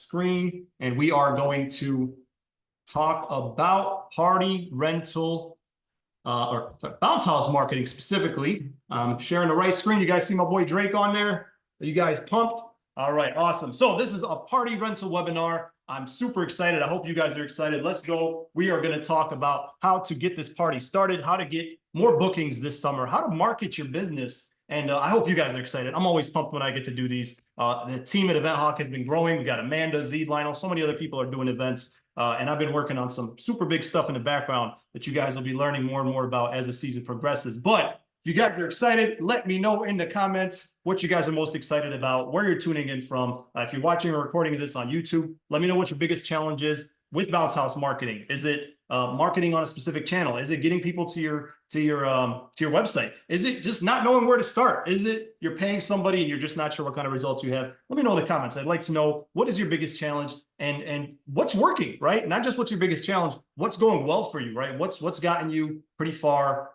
screen, and we are going to talk about party rental or bounce house marketing specifically. Sharing the right screen. You guys see my boy Drake on there? Are you guys pumped? All right, awesome. So this is a party rental webinar. I'm super excited. I hope you guys are excited. Let's go. We are going to talk about how to get this party started, how to get more bookings this summer, how to market your business. And I hope you guys are excited. I'm always pumped when I get to do these. The team at Event Hawk has been growing. We got Amanda, Z, Lionel, so many other people are doing events. And I've been working on some super big stuff in the background that you guys will be learning more and more about as the season progresses. But if you guys are excited, let me know in the comments what you guys are most excited about, where you're tuning in from. If you're watching or recording this on YouTube, let me know what your biggest challenge is with bounce house marketing. Is it marketing on a specific channel? Is it getting people to your website? Is it just not knowing where to start? Is it you're paying somebody and you're just not sure what kind of results you have? Let me know in the comments. I'd like to know, what is your biggest challenge and what's working, right? Not just what's your biggest challenge, what's going well for you, right? What's gotten you pretty far,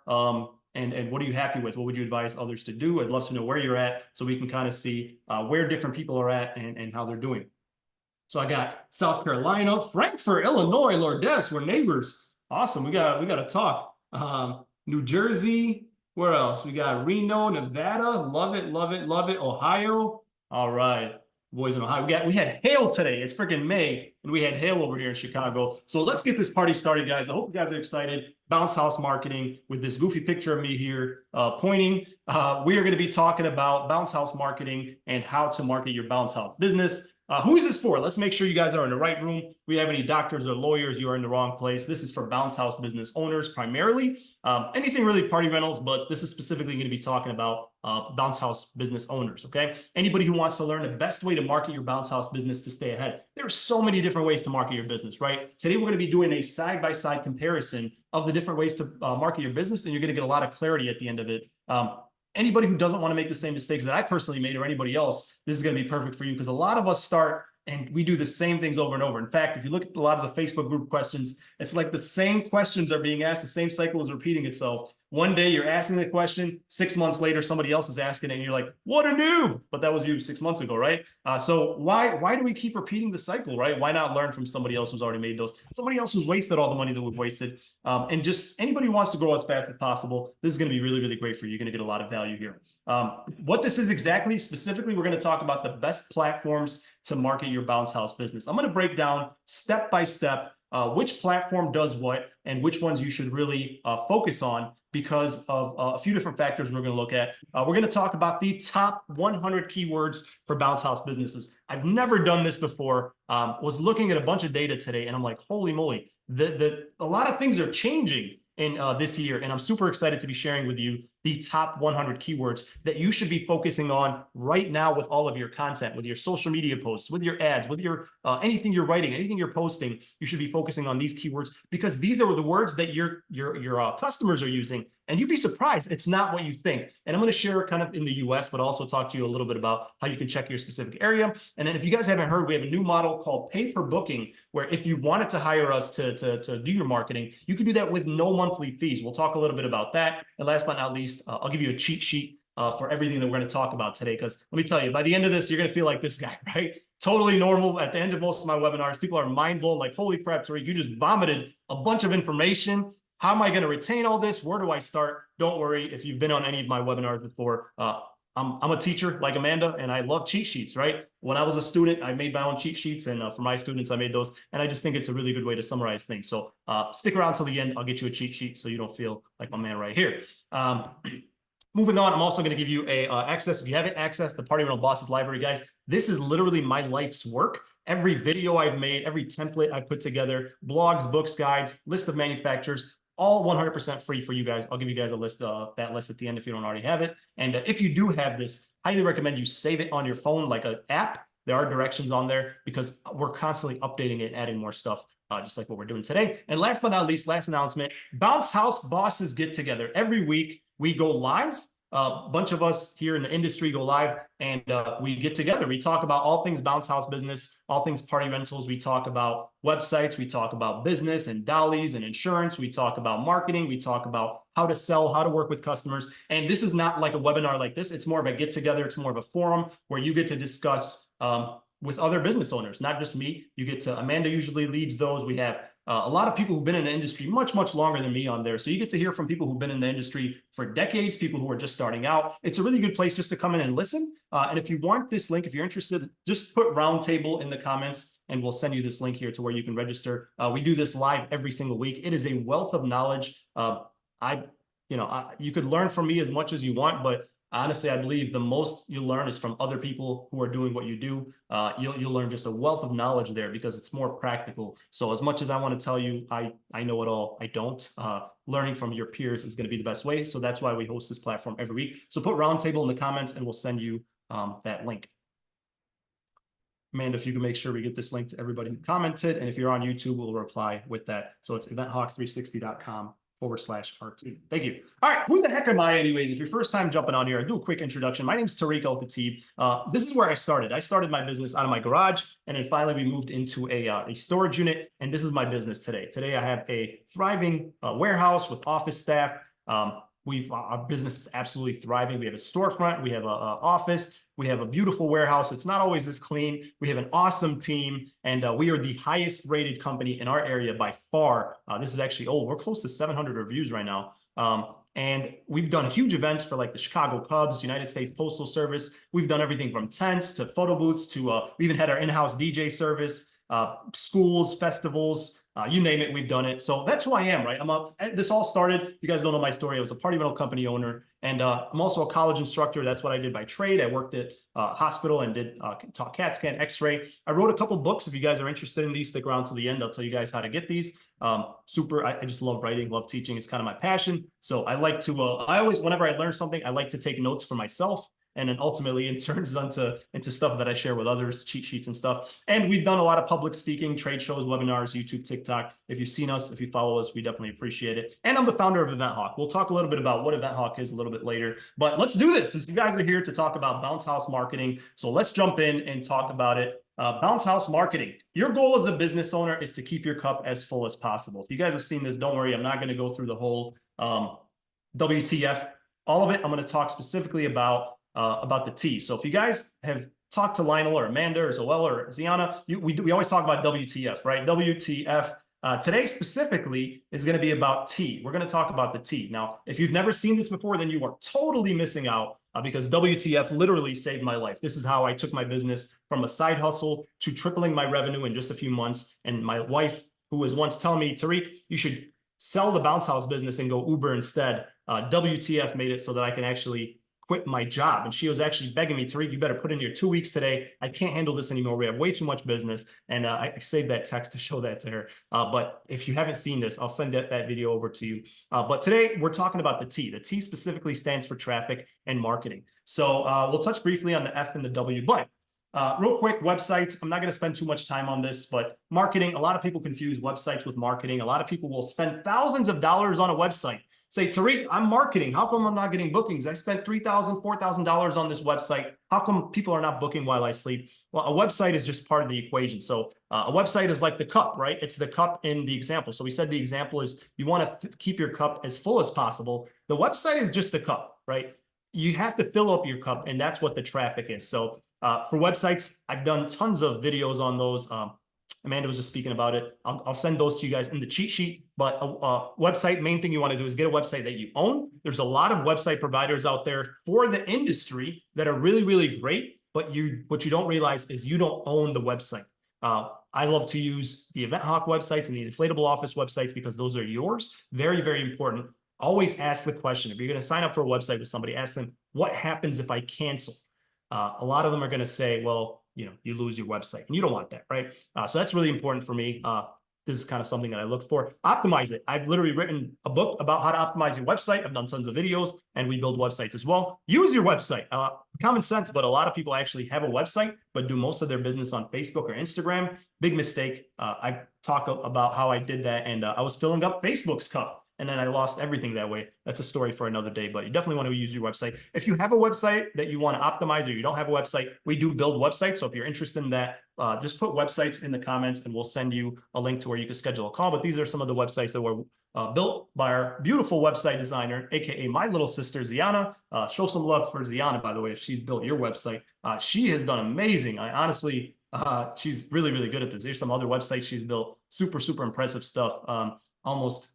and what are you happy with? What would you advise others to do? I'd love to know where you're at so we can kind of see where different people are at and how they're doing. So I got South Carolina, Frankfurt, Illinois, Lourdes, we're neighbors. Awesome. We got to talk. New Jersey. Where else? We got Reno, Nevada. Love it, love it, love it. Ohio. All right. Boys in Ohio. We had hail today. It's freaking May, and we had hail over here in Chicago. So let's get this party started, guys. I hope you guys are excited. Bounce house marketing with this goofy picture of me here pointing. We are going to be talking about bounce house marketing and how to market your bounce house business. Who is this for? Let's make sure you guys are in the right room. If we have any doctors or lawyers, you are in the wrong place. This is for bounce house business owners primarily. Anything really party rentals, but this is specifically going to be talking about bounce house business owners, okay? Anybody who wants to learn the best way to market your bounce house business to stay ahead. There are so many different ways to market your business, right? Today, we're going to be doing a side-by-side comparison of the different ways to market your business, and you're going to get a lot of clarity at the end of it. Anybody who doesn't want to make the same mistakes that I personally made or anybody else, this is going to be perfect for you, because a lot of us start and we do the same things over and over. In fact, if you look at a lot of the Facebook group questions, it's like the same questions are being asked, the same cycle is repeating itself. One day you're asking the question, 6 months later, somebody else is asking it, and you're like, what a noob! But that was you 6 months ago, right? So why do we keep repeating the cycle, right? Why not learn from somebody else who's already made those? Somebody else who's wasted all the money that we've wasted. And just anybody who wants to grow as fast as possible, this is going to be really, really great for you. You're going to get a lot of value here. What this is exactly, specifically, we're going to talk about the best platforms to market your bounce house business. I'm going to break down step by step which platform does what and which ones you should really focus on because of a few different factors we're going to look at. We're going to talk about the top 100 keywords for bounce house businesses. I've never done this before. Was looking at a bunch of data today, and I'm like, holy moly, a lot of things are changing in this year, and I'm super excited to be sharing with you the top 100 keywords that you should be focusing on right now with all of your content, with your social media posts, with your ads, with your anything you're writing, anything you're posting. You should be focusing on these keywords because these are the words that your customers are using, and you'd be surprised it's not what you think. And I'm going to share kind of in the US, but also talk to you a little bit about how you can check your specific area. And then if you guys haven't heard, we have a new model called pay per booking, where if you wanted to hire us to do your marketing, you can do that with no monthly fees. We'll talk a little bit about that. And last but not least, I'll give you a cheat sheet for everything that we're going to talk about today. Because let me tell you, by the end of this, you're going to feel like this guy, right? Totally normal. At the end of most of my webinars, people are mind blown, like, holy crap, Tariq, you just vomited a bunch of information. How am I going to retain all this? Where do I start? Don't worry. If you've been on any of my webinars before, I'm a teacher like Amanda, and I love cheat sheets, right? When I was a student, I made my own cheat sheets, and for my students, I made those. And I just think it's a really good way to summarize things. So stick around till the end. I'll get you a cheat sheet so you don't feel like my man right here. Moving on, I'm also going to give you access. If you haven't accessed the Party Rental Bosses library, guys, this is literally my life's work. Every video I've made, every template I put together, blogs, books, guides, list of manufacturers, all 100% free for you guys. I'll give you guys a list that list at the end if you don't already have it. And if you do have this, highly recommend you save it on your phone like an app. There are directions on there because we're constantly updating it and adding more stuff, just like what we're doing today. And last but not least, last announcement, Bounce House Bosses get together. Every week we go live. A bunch of us here in the industry go live, and we get together. We talk about all things bounce house business, all things party rentals. We talk about websites. We talk about business and dollies and insurance. We talk about marketing. We talk about how to sell, how to work with customers. And this is not like a webinar like this. It's more of a get together. It's more of a forum where you get to discuss with other business owners, not just me. You get to, Amanda usually leads those. We have a lot of people who've been in the industry much, much longer than me on there. So you get to hear from people who've been in the industry for decades, people who are just starting out. It's a really good place just to come in and listen. And if you want this link, if you're interested, just put roundtable in the comments and we'll send you this link here to where you can register. We do this live every single week. It is a wealth of knowledge. You could learn from me as much as you want, but honestly, I believe the most you learn is from other people who are doing what you do. You'll learn just a wealth of knowledge there because it's more practical. So as much as I want to tell you, I know it all, I don't. Learning from your peers is going to be the best way. So that's why we host this platform every week. So put roundtable in the comments and we'll send you that link. Amanda, if you can make sure we get this link to everybody who commented. And if you're on YouTube, we'll reply with that. So it's eventhawk360.com/RT. Thank you. All right, who the heck am I anyways? If you're first time jumping on here, I do a quick introduction. My name is Tariq Al-Khatib. This is where I started. I started my business out of my garage, and then finally we moved into a storage unit, and this is my business today. Today I have a thriving warehouse with office staff. Our business is absolutely thriving. We have a storefront, we have an office, we have a beautiful warehouse. It's not always this clean. We have an awesome team, and we are the highest rated company in our area by far. This is actually, we're close to 700 reviews right now. And we've done huge events for like the Chicago Cubs, United States Postal Service. We've done everything from tents to photo booths to, we even had our in-house DJ service, schools, festivals, you name it, we've done it. So that's who I am, right? This all started, if you guys don't know my story, I was a party rental company owner, and I'm also a college instructor. That's what I did by trade. I worked at a hospital and taught CAT scan, x-ray. I wrote a couple books. If you guys are interested in these, stick around to the end. I'll tell you guys how to get these. I just love writing, love teaching. It's kind of my passion. So I like to, I always, whenever I learn something, I like to take notes for myself. And then ultimately it turns into stuff that I share with others, cheat sheets and stuff. And we've done a lot of public speaking, trade shows, webinars, YouTube, TikTok. If you've seen us, if you follow us, we definitely appreciate it. And I'm the founder of Event Hawk. We'll talk a little bit about what Event Hawk is a little bit later, but let's do this. Since you guys are here to talk about bounce house marketing. So let's jump in and talk about it. Bounce house marketing. Your goal as a business owner is to keep your cup as full as possible. If you guys have seen this, don't worry. I'm not going to go through the whole WTF, all of it. I'm going to talk specifically about the T. So if you guys have talked to Lionel or Amanda or Zoella or Ziana, we always talk about WTF, right? WTF. Today specifically is going to be about T. We're going to talk about the T. Now, if you've never seen this before, then you are totally missing out because WTF literally saved my life. This is how I took my business from a side hustle to tripling my revenue in just a few months. And my wife, who was once telling me, Tariq, you should sell the bounce house business and go Uber instead. WTF made it so that I can actually quit my job. And she was actually begging me, Tariq, you better put in your 2 weeks today. I can't handle this anymore. We have way too much business. And I saved that text to show that to her. But if you haven't seen this, I'll send that video over to you. But today we're talking about the T. The T specifically stands for traffic and marketing. So we'll touch briefly on the F and the W, but real quick, websites. I'm not going to spend too much time on this, but marketing, a lot of people confuse websites with marketing. A lot of people will spend thousands of dollars on a website. Say, Tariq, I'm marketing. How come I'm not getting bookings? I spent $3,000, $4,000 on this website. How come people are not booking while I sleep? Well, a website is just part of the equation. So a website is like the cup, right? It's the cup in the example. So we said the example is you want to keep your cup as full as possible. The website is just the cup, right? You have to fill up your cup, and that's what the traffic is. So for websites, I've done tons of videos on those. Amanda was just speaking about it. I'll send those to you guys in the cheat sheet. But a website, main thing you want to do is get a website that you own. There's a lot of website providers out there for the industry that are really, really great. But what you don't realize is you don't own the website. I love to use the Event Hawk websites and the inflatable office websites because those are yours. Very, very important. Always ask the question. If you're going to sign up for a website with somebody, ask them, what happens if I cancel? A lot of them are going to say, well, you lose your website, and you don't want that, right? So that's really important for me. This is kind of something that I look for. Optimize it. I've literally written a book about how to optimize your website. I've done tons of videos, and we build websites as well. Use your website. Common sense, but a lot of people actually have a website, but do most of their business on Facebook or Instagram. Big mistake. I've talked about how I did that, and I was filling up Facebook's cup. And then I lost everything that way. That's a story for another day, but you definitely want to use your website. If you have a website that you want to optimize or you don't have a website, we do build websites. So if you're interested in that, just put websites in the comments and we'll send you a link to where you can schedule a call. But these are some of the websites that were built by our beautiful website designer, AKA my little sister, Ziana. Show some love for Ziana, by the way, if she's built your website. She has done amazing. I honestly, She's really, really good at this. There's some other websites she's built. Super, super impressive stuff. Almost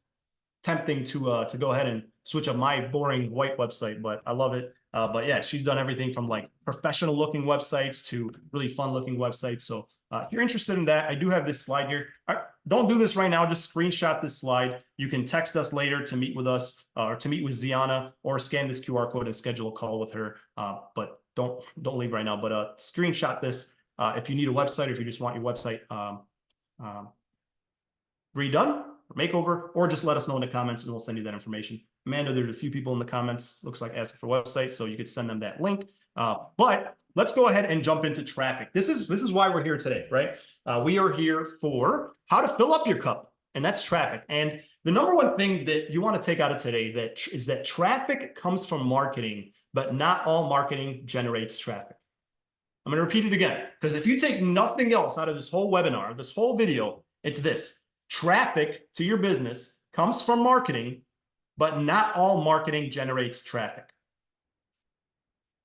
tempting to go ahead and switch up my boring white website, but I love it. But yeah, she's done everything from like professional looking websites to really fun looking websites. So if you're interested in that, I do have this slide here. Don't do this right now. Just screenshot this slide. You can text us later to meet with us or to meet with Ziana, or scan this QR code and schedule a call with her. But don't leave right now. But screenshot this if you need a website, or if you just want your website redone, makeover, or just let us know in the comments and we'll send you that information. Amanda, there's a few people in the comments, looks like asking for websites, so you could send them that link. But let's go ahead and jump into traffic. This is why we're here today, right? We are here for how to fill up your cup, and that's traffic. And the number one thing that you want to take out of today is that traffic comes from marketing, but not all marketing generates traffic. I'm going to repeat it again, because if you take nothing else out of this whole webinar, this whole video, it's this: traffic to your business comes from marketing, but not all marketing generates traffic.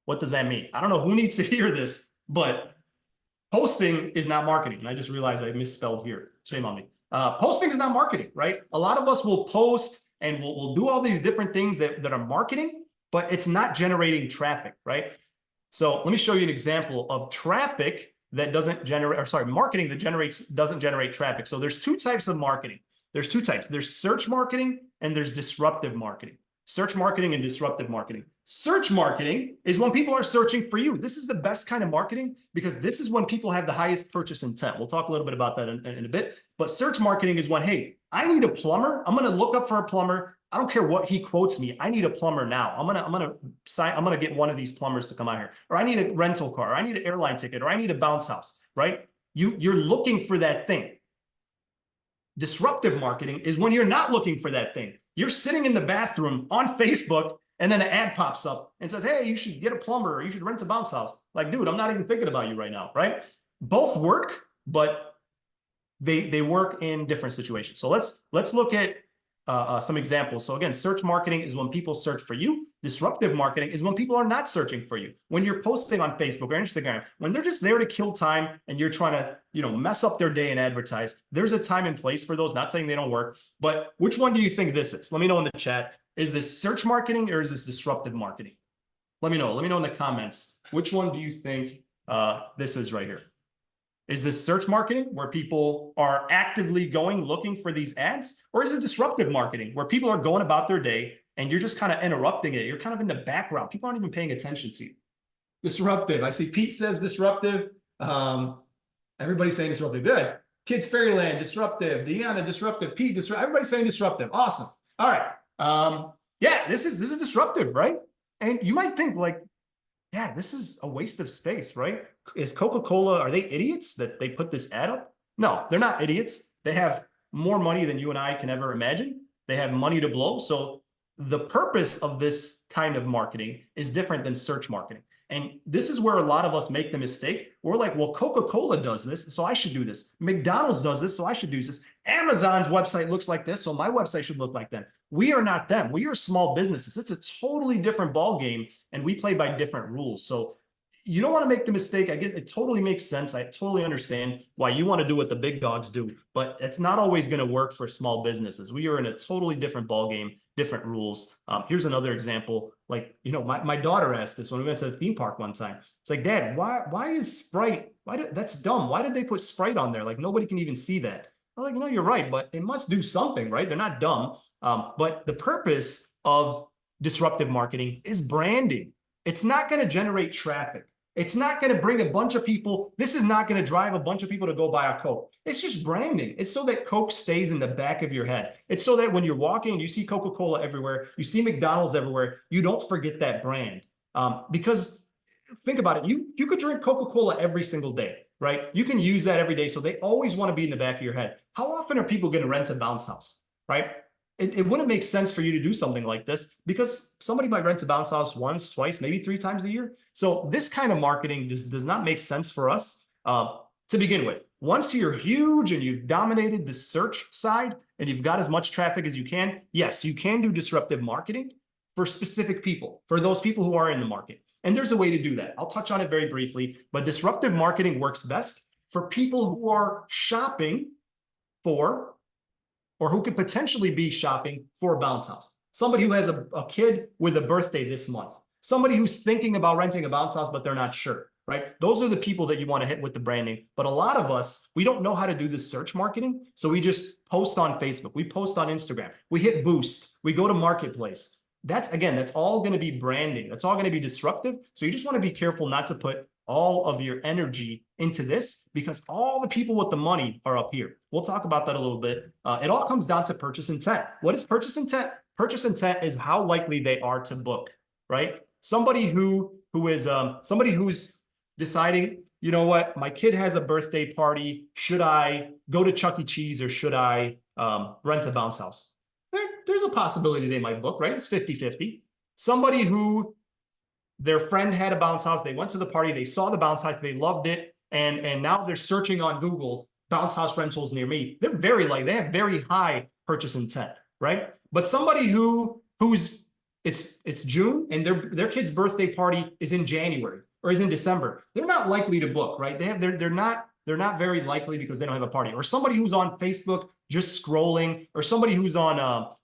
What does that mean? I don't know who needs to hear this, but posting is not marketing. And I just realized I misspelled here. Shame on me. Posting is not marketing, right? A lot of us will post and we'll do all these different things that are marketing, but it's not generating traffic, right? So let me show you an example of traffic that doesn't generate, or sorry, marketing that doesn't generate traffic. So there's two types of marketing. There's two types. There's search marketing and there's disruptive marketing. Search marketing and disruptive marketing. Search marketing is when people are searching for you. This is the best kind of marketing because this is when people have the highest purchase intent. We'll talk a little bit about that in a bit. But search marketing is when, hey, I need a plumber. I'm going to look up for a plumber. I don't care what he quotes me. I need a plumber now. I'm gonna get one of these plumbers to come out here. Or I need a rental car. Or I need an airline ticket. Or I need a bounce house. Right? You're looking for that thing. Disruptive marketing is when you're not looking for that thing. You're sitting in the bathroom on Facebook, and then an ad pops up and says, hey, you should get a plumber, or you should rent a bounce house. Like, dude, I'm not even thinking about you right now, right? Both work, but they work in different situations. So let's look at some examples. So again, search marketing is when people search for you. Disruptive marketing is when people are not searching for you. When you're posting on Facebook or Instagram, when they're just there to kill time and you're trying to, mess up their day and advertise, there's a time and place for those. Not saying they don't work, but which one do you think this is? Let me know in the chat. Is this search marketing or is this disruptive marketing? Let me know. Let me know in the comments. Which one do you think this is right here? Is this search marketing where people are actively looking for these ads? Or is it disruptive marketing where people are going about their day and you're just kind of interrupting it? You're kind of in the background. People aren't even paying attention to you. Disruptive. I see Pete says disruptive. Everybody's saying disruptive. Good. Kids Fairyland, disruptive. Deanna, disruptive. Pete, disruptive. Everybody's saying disruptive. Awesome. All right. Yeah, this is disruptive, right? And you might think like, yeah, this is a waste of space, right? Is Coca-Cola, are they idiots that they put this ad up? No, they're not idiots. They have more money than you and I can ever imagine. They have money to blow. So the purpose of this kind of marketing is different than search marketing. And this is where a lot of us make the mistake. We're like, well, Coca-Cola does this, so I should do this. McDonald's does this, so I should do this. Amazon's website looks like this, so my website should look like them. We are not them. We are small businesses. It's a totally different ball game, and we play by different rules. So you don't want to make the mistake. I get it. Totally makes sense. I totally understand why you want to do what the big dogs do, but it's not always going to work for small businesses. We are in a totally different ball game, different rules. Here's another example. Like, my daughter asked this when we went to the theme park one time. It's like, Dad, why is Sprite? That's dumb. Why did they put Sprite on there? Like, nobody can even see that. I'm like, you're right, but it must do something, right? They're not dumb. But the purpose of disruptive marketing is branding. It's not going to generate traffic. It's not going to bring a bunch of people. This is not going to drive a bunch of people to go buy a Coke. It's just branding. It's so that Coke stays in the back of your head. It's so that when you're walking and you see Coca-Cola everywhere, you see McDonald's everywhere, you don't forget that brand. Because think about it. You could drink Coca-Cola every single day, right? You can use that every day. So they always want to be in the back of your head. How often are people going to rent a bounce house, right? It wouldn't make sense for you to do something like this because somebody might rent a bounce house once, twice, maybe 3 times a year. So this kind of marketing just does not make sense for us to begin with. Once you're huge and you've dominated the search side and you've got as much traffic as you can, yes, you can do disruptive marketing for specific people, for those people who are in the market. And there's a way to do that. I'll touch on it very briefly, but disruptive marketing works best for people who are shopping for, or who could potentially be shopping for a bounce house. Somebody who has a kid with a birthday this month. Somebody who's thinking about renting a bounce house, but they're not sure, right? Those are the people that you want to hit with the branding. But a lot of us, we don't know how to do the search marketing. So we just post on Facebook. We post on Instagram. We hit boost. We go to marketplace. That's all going to be branding. That's all going to be disruptive. So you just want to be careful not to put all of your energy into this, because all the people with the money are up here. We'll talk about that a little bit. It all comes down to purchase intent. What is purchase intent? Purchase intent is how likely they are to book, right? Somebody somebody who's deciding, you know what, my kid has a birthday party. Should I go to Chuck E. Cheese or should I rent a bounce house? There's a possibility they might book, right? It's 50-50. Somebody who their friend had a bounce house, they went to the party, they saw the bounce house, they loved it, and now they're searching on Google, bounce house rentals near me. They're they have very high purchase intent, right? But somebody who's it's June and their kid's birthday party is in January or is in December, they're not likely to book, right? They're not very likely because they don't have a party. Or somebody who's on Facebook just scrolling, or somebody who's on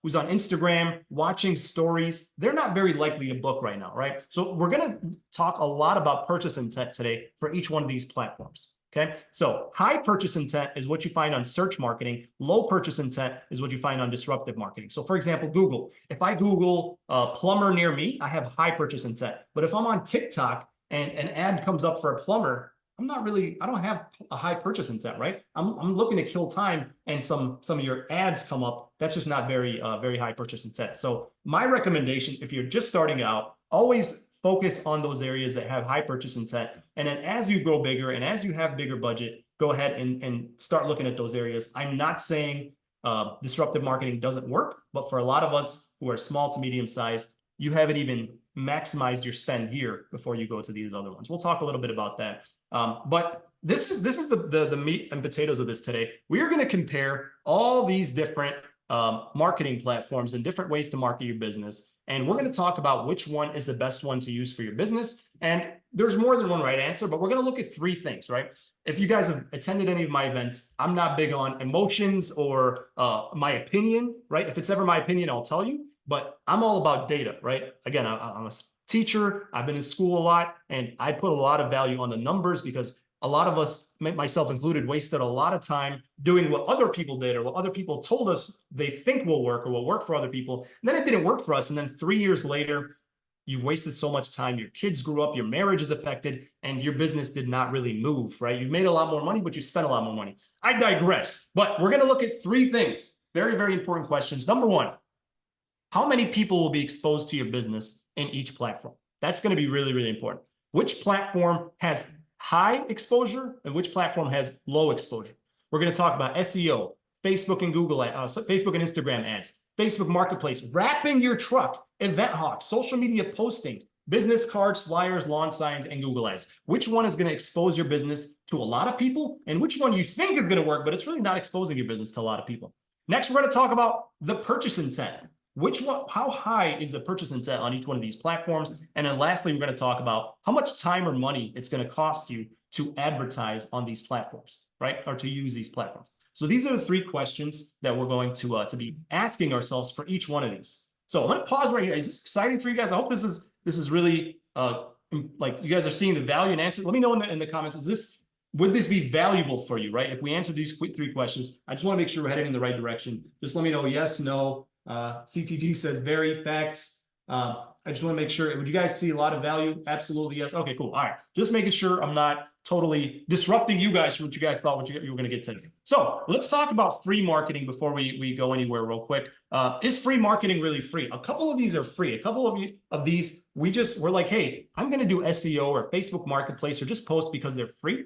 Instagram watching stories, they're not very likely to book right now, right? So we're going to talk a lot about purchase intent today for each one of these platforms. Okay, so high purchase intent is what you find on search marketing. Low purchase intent is what you find on disruptive marketing. So for example, Google. If I Google plumber near me, I have high purchase intent. But if I'm on TikTok and an ad comes up for a plumber, I don't have a high purchase intent, right? I'm looking to kill time, and some of your ads come up. That's just not very high purchase intent. So my recommendation, if you're just starting out, always focus on those areas that have high purchase intent. And then as you grow bigger and as you have bigger budget, go ahead and start looking at those areas. I'm not saying disruptive marketing doesn't work, but for a lot of us who are small to medium size, you haven't even maximized your spend here before you go to these other ones. We'll talk a little bit about that. But this is the meat and potatoes of this today. We are going to compare all these different marketing platforms and different ways to market your business. And we're going to talk about which one is the best one to use for your business. And there's more than one right answer, but we're going to look at three things, right? If you guys have attended any of my events, I'm not big on emotions or my opinion, right? If it's ever my opinion, I'll tell you, but I'm all about data, right? Again, I'm a teacher. I've been in school a lot, and I put a lot of value on the numbers because a lot of us, myself included, wasted a lot of time doing what other people did or what other people told us they think will work or will work for other people. And then it didn't work for us. And then 3 years later, you wasted so much time. Your kids grew up, your marriage is affected, and your business did not really move, right? You made a lot more money, but you spent a lot more money. I digress, but we're going to look at three things. Very, very important questions. Number one, how many people will be exposed to your business in each platform? That's going to be really, really important. Which platform has high exposure and which platform has low exposure? We're going to talk about SEO, Facebook and Google ads, Facebook and Instagram ads, Facebook Marketplace, wrapping your truck, Event Hawk, social media posting, business cards, flyers, lawn signs, and Google ads. Which one is going to expose your business to a lot of people, and which one you think is going to work, but it's really not exposing your business to a lot of people? Next, we're going to talk about the purchase intent. Which one, how high is the purchase intent on each one of these platforms? And then lastly, we're going to talk about how much time or money it's going to cost you to advertise on these platforms, right? Or to use these platforms. So these are the three questions that we're going to be asking ourselves for each one of these. So I'm going to pause right here. Is this exciting for you guys? I hope this is really like you guys are seeing the value and answer. Let me know in the comments. Would this be valuable for you, right? If we answer these three questions, I just want to make sure we're heading in the right direction. Just let me know yes, no. CTG says very facts. I just want to make sure, would you guys see a lot of value? Absolutely, yes. Okay, cool. All right. Just making sure I'm not totally disrupting you guys from what you guys thought you were going to get today. So let's talk about free marketing before we go anywhere real quick. Is free marketing really free? A couple of these are free. A couple of these, we're like, hey, I'm going to do SEO or Facebook Marketplace or just post because they're free.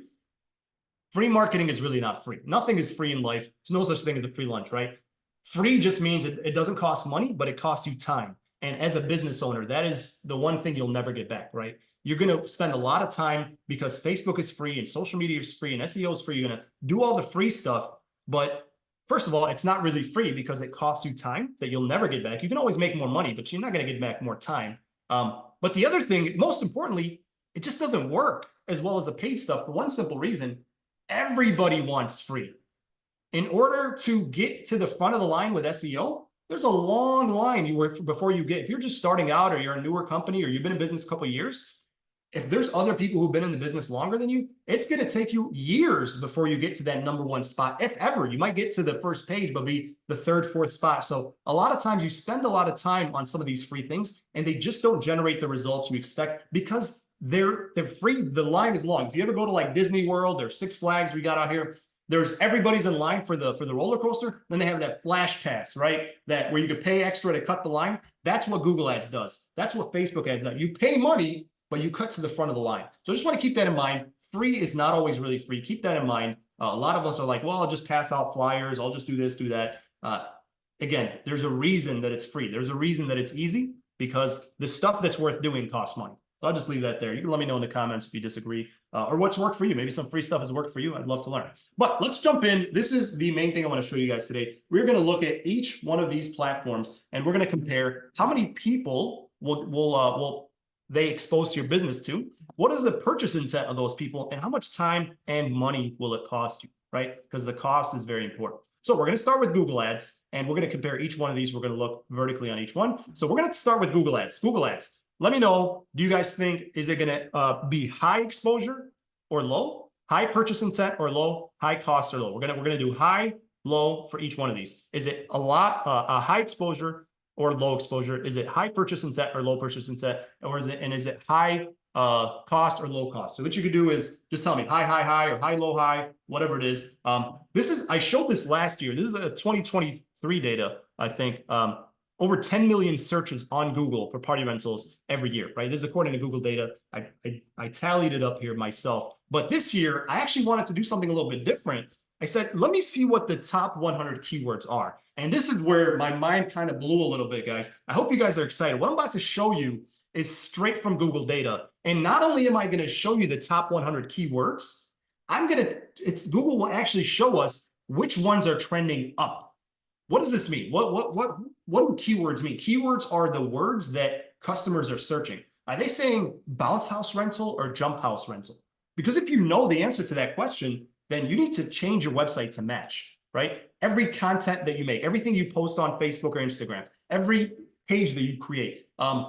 Free marketing is really not free. Nothing is free in life. There's no such thing as a free lunch, right? Free just means it doesn't cost money, but it costs you time. And as a business owner, that is the one thing you'll never get back, right? You're going to spend a lot of time because Facebook is free and social media is free and SEO is free. You're going to do all the free stuff. But first of all, it's not really free because it costs you time that you'll never get back. You can always make more money, but you're not going to get back more time. But the other thing, most importantly, it just doesn't work as well as the paid stuff for one simple reason. Everybody wants free. In order to get to the front of the line with SEO, there's a long line before you get, if you're just starting out or you're a newer company or you've been in business a couple of years, if there's other people who've been in the business longer than you, it's going to take you years before you get to that #1 spot. If ever, you might get to the first page, but be the third, fourth spot. So a lot of times you spend a lot of time on some of these free things and they just don't generate the results you expect because they're free. The line is long. If you ever go to like Disney World or Six Flags we got out here, there's everybody's in line for the roller coaster. Then they have that flash pass, right? That where you could pay extra to cut the line. That's what Google Ads does. That's what Facebook Ads does. You pay money, but you cut to the front of the line. So I just want to keep that in mind. Free is not always really free. Keep that in mind. A lot of us are like, well, I'll just pass out flyers. I'll just do this, do that. Again, there's a reason that it's free. There's a reason that it's easy because the stuff that's worth doing costs money. So I'll just leave that there. You can let me know in the comments if you disagree or what's worked for you. Maybe some free stuff has worked for you. I'd love to learn. But let's jump in. This is the main thing I want to show you guys today. We're going to look at each one of these platforms and we're going to compare how many people will they expose to your business to, what is the purchase intent of those people, and how much time and money will it cost you, right? Because the cost is very important. So we're going to start with Google Ads, and we're going to compare each one of these. We're going to look vertically on each one. So we're going to start with Google Ads. Google Ads. Let me know, do you guys think, is it going to be high exposure or low? High purchase intent or low? High cost or low? We're going to do high, low for each one of these. Is it a high exposure or low exposure? Is it high purchase intent or low purchase intent? Or is it high cost or low cost? So what you could do is just tell me high, high, high, or high, low, high, whatever it is. I showed this last year. This is a 2023 data, I think. Over 10 million searches on Google for party rentals every year, right? This is according to Google data. I tallied it up here myself. But this year, I actually wanted to do something a little bit different. I said, let me see what the top 100 keywords are. And this is where my mind kind of blew a little bit, guys. I hope you guys are excited. What I'm about to show you is straight from Google data. And not only am I going to show you the top 100 keywords, Google will actually show us which ones are trending up. What does this mean? What do keywords mean? Keywords are the words that customers are searching. Are they saying bounce house rental or jump house rental? Because if you know the answer to that question, then you need to change your website to match, right? Every content that you make, everything you post on Facebook or Instagram, every page that you create,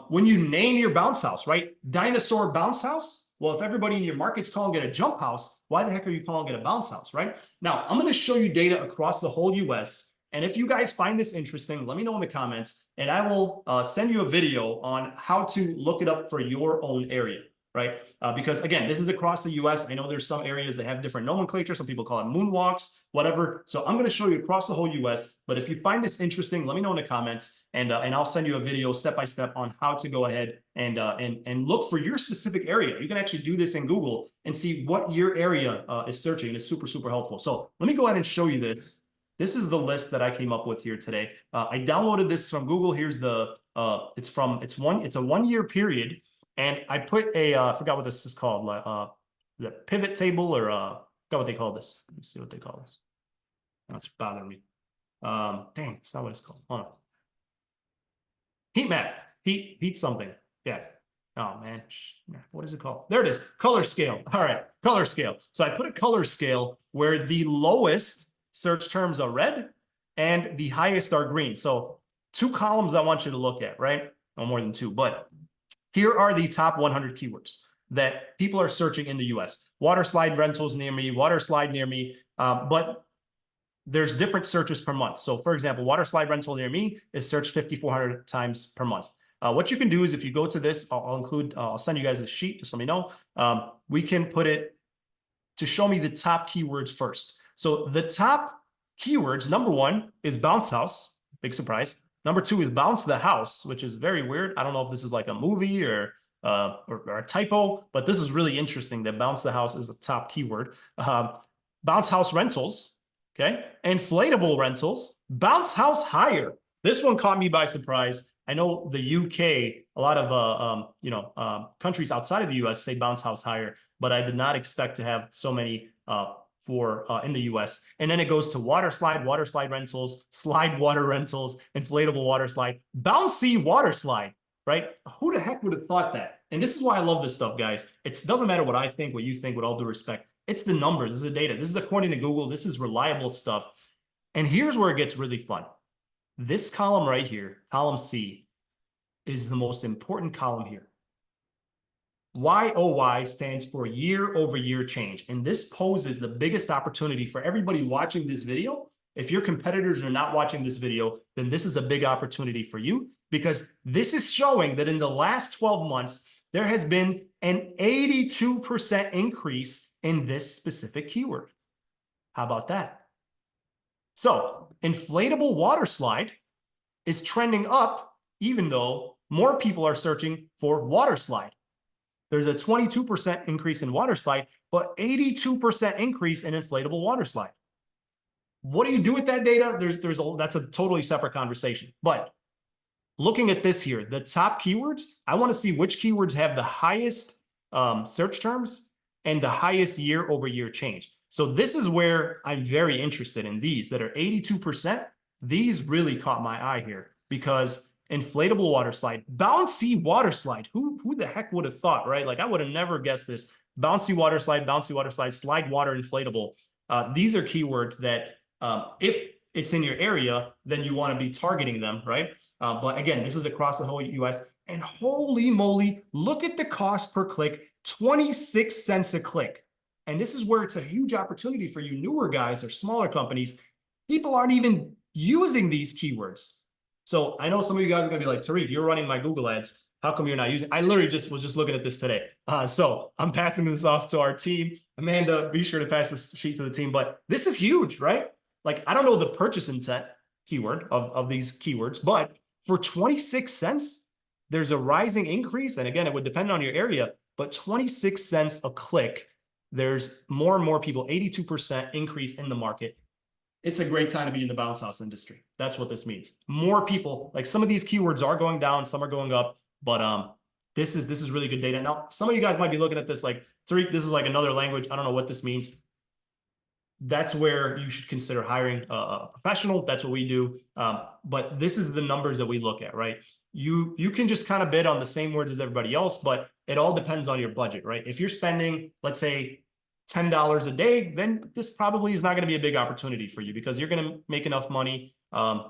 when you name your bounce house, right? Dinosaur bounce house. Well, if everybody in your market's calling it a jump house, why the heck are you calling it a bounce house, right? Now, I'm going to show you data across the whole US. And if you guys find this interesting, let me know in the comments, and I will send you a video on how to look it up for your own area, right? Because again, this is across the US. I know there's some areas that have different nomenclature. Some people call it moonwalks, whatever. So I'm going to show you across the whole US. But if you find this interesting, let me know in the comments, and I'll send you a video step by step on how to go ahead and look for your specific area. You can actually do this in Google and see what your area is searching. It's super, super helpful. So let me go ahead and show you this. This is the list that I came up with here today. I downloaded this from Google. Here's the it's a 1 year period, and I put I forgot what this is called, the pivot table, or I forgot what they call this. Let me see what they call this. That's bothering me. Dang, it's not what it's called. Hold on. Heat map. Heat something. Yeah. Oh man, what is it called? There it is. Color scale. All right, color scale. So I put a color scale where the lowest search terms are red and the highest are green. So 2 columns I want you to look at, right? No more than 2, but here are the top 100 keywords that people are searching in the US. Water slide rentals near me, water slide near me, but there's different searches per month. So for example, water slide rental near me is searched 5,400 times per month. What you can do is if you go to this, I'll send you guys a sheet, just let me know. We can put it to show me the top keywords first. So the top keywords, number 1 is bounce house, big surprise. Number 2 is bounce the house, which is very weird. I don't know if this is like a movie or a typo, but this is really interesting that bounce the house is a top keyword. Bounce house rentals, okay? Inflatable rentals, bounce house hire. This one caught me by surprise. I know the UK, a lot of countries outside of the US say bounce house hire, but I did not expect to have so many in the US. And then it goes to water slide rentals, slide water rentals, inflatable water slide, bouncy water slide, right? Who the heck would have thought that? And this is why I love this stuff, guys. It doesn't matter what I think, what you think, with all due respect. It's the numbers. This is the data. This is according to Google. This is reliable stuff. And here's where it gets really fun. This column right here, column C, is the most important column here. YOY stands for year-over-year change. And this poses the biggest opportunity for everybody watching this video. If your competitors are not watching this video, then this is a big opportunity for you, because this is showing that in the last 12 months, there has been an 82% increase in this specific keyword. How about that? So inflatable water slide is trending up, even though more people are searching for water slide. There's a 22% increase in water slide, but 82% increase in inflatable water slide. What do you do with that data? That's a totally separate conversation. But looking at this here, the top keywords, I want to see which keywords have the highest search terms and the highest year-over-year change. So this is where I'm very interested in these that are 82%. These really caught my eye here, because inflatable water slide, bouncy water slide. Who the heck would have thought, right? Like, I would have never guessed this. Bouncy water slide, slide water inflatable. These are keywords that if it's in your area, then you want to be targeting them, right? But again, this is across the whole US. And holy moly, look at the cost per click, 26 cents a click. And this is where it's a huge opportunity for you newer guys or smaller companies. People aren't even using these keywords. So I know some of you guys are going to be like, Tariq, you're running my Google ads. How come you're not using? I literally was just looking at this today. So I'm passing this off to our team. Amanda, be sure to pass this sheet to the team. But this is huge, right? Like, I don't know the purchase intent keyword of these keywords, but for 26 cents, there's a rising increase. And again, it would depend on your area, but 26 cents a click, there's more and more people, 82% increase in the market. It's a great time to be in the bounce house industry. That's what this means. More people, like, some of these keywords are going down, some are going up, but this is really good data. Now, some of you guys might be looking at this like, Tariq, this is like another language. I don't know what this means. That's where you should consider hiring a professional. That's what we do. But this is the numbers that we look at, right? You can just kind of bid on the same words as everybody else, but it all depends on your budget, right? If you're spending, let's say, $10 a day, then this probably is not going to be a big opportunity for you, because you're going to make enough money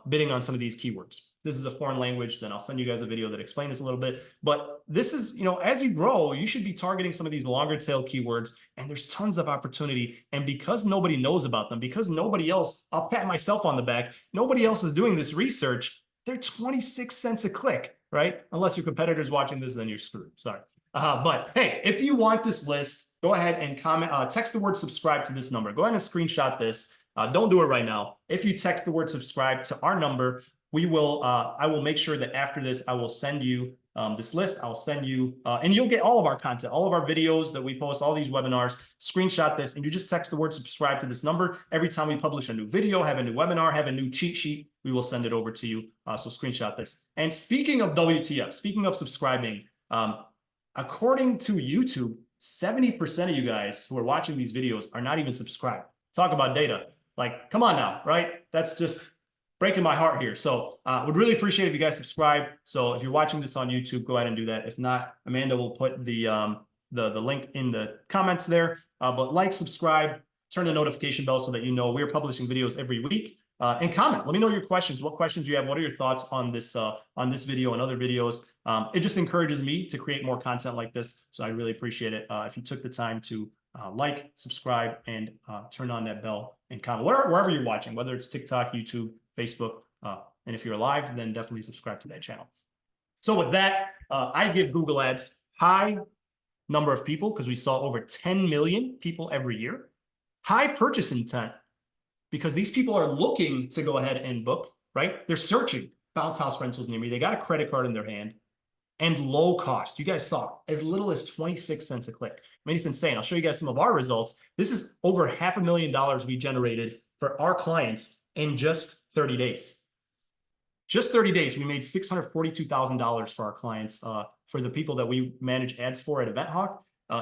bidding on some of these keywords. This is a foreign language, then I'll send you guys a video that explains this a little bit. But this is, as you grow, you should be targeting some of these longer tail keywords, and there's tons of opportunity. And because nobody knows about them, because nobody else, I'll pat myself on the back, nobody else is doing this research, they're 26 cents a click, right? Unless your competitor's watching this, then you're screwed. Sorry. But hey, if you want this list, go ahead and comment, text the word subscribe to this number. Go ahead and screenshot this. Don't do it right now. If you text the word subscribe to our number, I will make sure that after this, I will send you this list. I'll send you, and you'll get all of our content, all of our videos that we post, all these webinars. Screenshot this, and you just text the word subscribe to this number. Every time we publish a new video, have a new webinar, have a new cheat sheet, we will send it over to you. So screenshot this. And speaking of WTF, speaking of subscribing, according to YouTube, 70% of you guys who are watching these videos are not even subscribed. Talk about data. Like, come on now, right? That's just breaking my heart here. So would really appreciate if you guys subscribe. So if you're watching this on YouTube, go ahead and do that. If not, Amanda will put the link in the comments there. But like, subscribe, turn the notification bell so that you know we're publishing videos every week. And comment. Let me know your questions. What questions you have? What are your thoughts on this video and other videos? It just encourages me to create more content like this. So I really appreciate it if you took the time to like, subscribe, and turn on that bell and comment wherever you're watching, whether it's TikTok, YouTube, Facebook. And if you're live, then definitely subscribe to that channel. So with that, I give Google Ads high number of people, because we saw over 10 million people every year. High purchase intent, because these people are looking to go ahead and book, right? They're searching bounce house rentals near me. They got a credit card in their hand. And low cost. You guys saw as little as 26 cents a click. I mean, it's insane. I'll show you guys some of our results. This is over $500,000 we generated for our clients in just 30 days. Just 30 days, we made $642,000 for our clients, for the people that we manage ads for at EventHawk.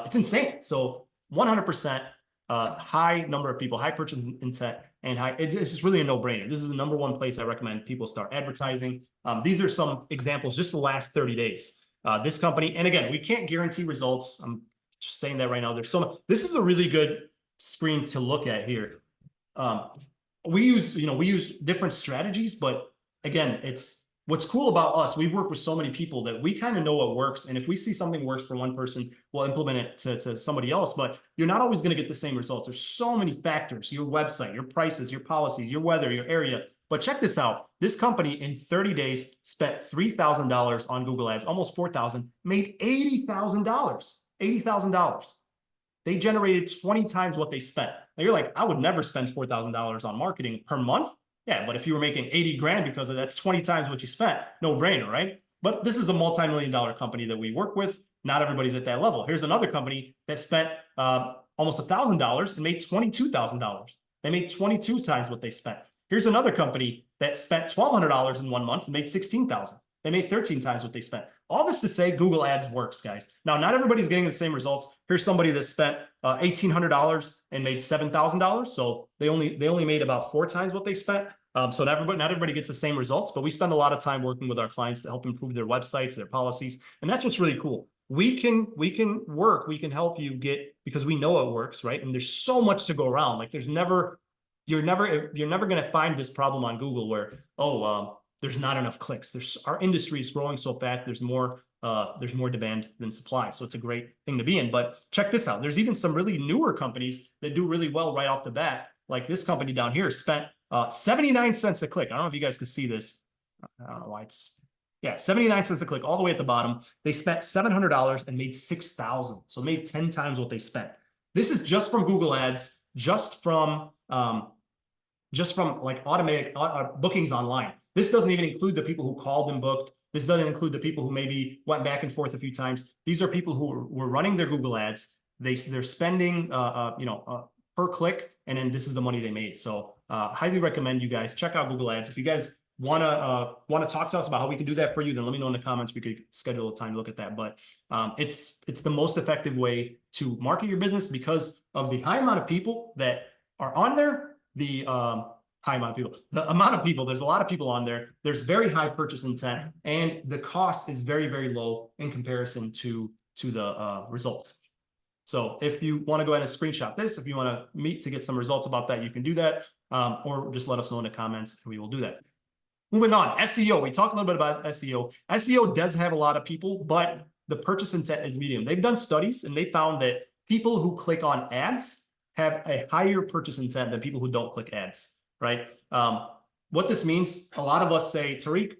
It's insane. So 100% high number of people, high purchase intent, and it's just really a no-brainer. This is the number one place I recommend people start advertising. These are some examples, just the last 30 days. This company, and again, we can't guarantee results. I'm just saying that right now. There's so much. This is a really good screen to look at here. We use different strategies, but again, it's what's cool about us. We've worked with so many people that we kind of know what works. And if we see something works for one person, we'll implement it to somebody else, but you're not always going to get the same results. There's so many factors: your website, your prices, your policies, your weather, your area. But check this out. This company in 30 days spent $3,000 on Google Ads, almost 4,000, made $80,000, $80,000. They generated 20 times what they spent. Now you're like, I would never spend $4,000 on marketing per month. Yeah, but if you were making 80 grand because of that's 20 times what you spent, no brainer, right? But this is a multi-million-dollar company that we work with. Not everybody's at that level. Here's another company that spent almost $1,000 and made $22,000. They made 22 times what they spent. Here's another company that spent $1,200 in 1 month and made 16,000. They made 13 times what they spent. All this to say, Google Ads works, guys. Now, not everybody's getting the same results. Here's somebody that spent $1,800 and made $7,000. So they only made about 4 times what they spent. So not everybody gets the same results, but we spend a lot of time working with our clients to help improve their websites, their policies, and that's what's really cool. We can help you get, because we know it works, right? And there's so much to go around. Like you're never going to find this problem on Google where, there's not enough clicks. Our industry is growing so fast. There's more demand than supply. So it's a great thing to be in. But check this out. There's even some really newer companies that do really well right off the bat. Like this company down here spent 79 cents a click. I don't know if you guys can see this. I don't know why it's, yeah, 79 cents a click all the way at the bottom. They spent $700 and made 6,000. So made 10 times what they spent. This is just from Google Ads, just from like automatic bookings online. This doesn't even include the people who called and booked. This doesn't include the people who maybe went back and forth a few times. These are people who were running their Google Ads. They're spending per click, and then this is the money they made. So highly recommend you guys check out Google Ads. If you guys want to talk to us about how we can do that for you, then let me know in the comments. We could schedule a time to look at that. But it's the most effective way to market your business because of the high amount of people that are on there. The amount of people, there's a lot of people on there. There's very high purchase intent, and the cost is very, very low in comparison to the results. So if you want to go ahead and screenshot this, if you want to meet to get some results about that, you can do that, or just let us know in the comments and we will do that. Moving on, SEO. We talked a little bit about SEO. SEO does have a lot of people, but the purchase intent is medium. They've done studies and they found that people who click on ads have a higher purchase intent than people who don't click ads, right? What this means, a lot of us say, Tariq,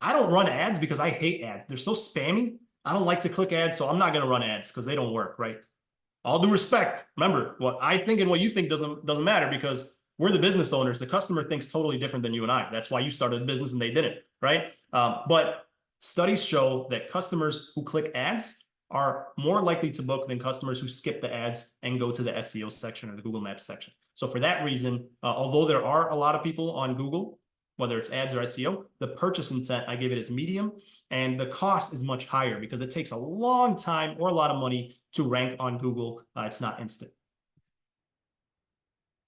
I don't run ads because I hate ads. They're so spammy. I don't like to click ads, so I'm not going to run ads because they don't work, right? All due respect. Remember, what I think and what you think doesn't matter because we're the business owners. The customer thinks totally different than you and I. That's why you started a business and they didn't, right? But studies show that customers who click ads are more likely to book than customers who skip the ads and go to the SEO section or the Google Maps section. So for that reason, although there are a lot of people on Google, whether it's ads or SEO, the purchase intent, I give it as medium, and the cost is much higher because it takes a long time or a lot of money to rank on Google. It's not instant.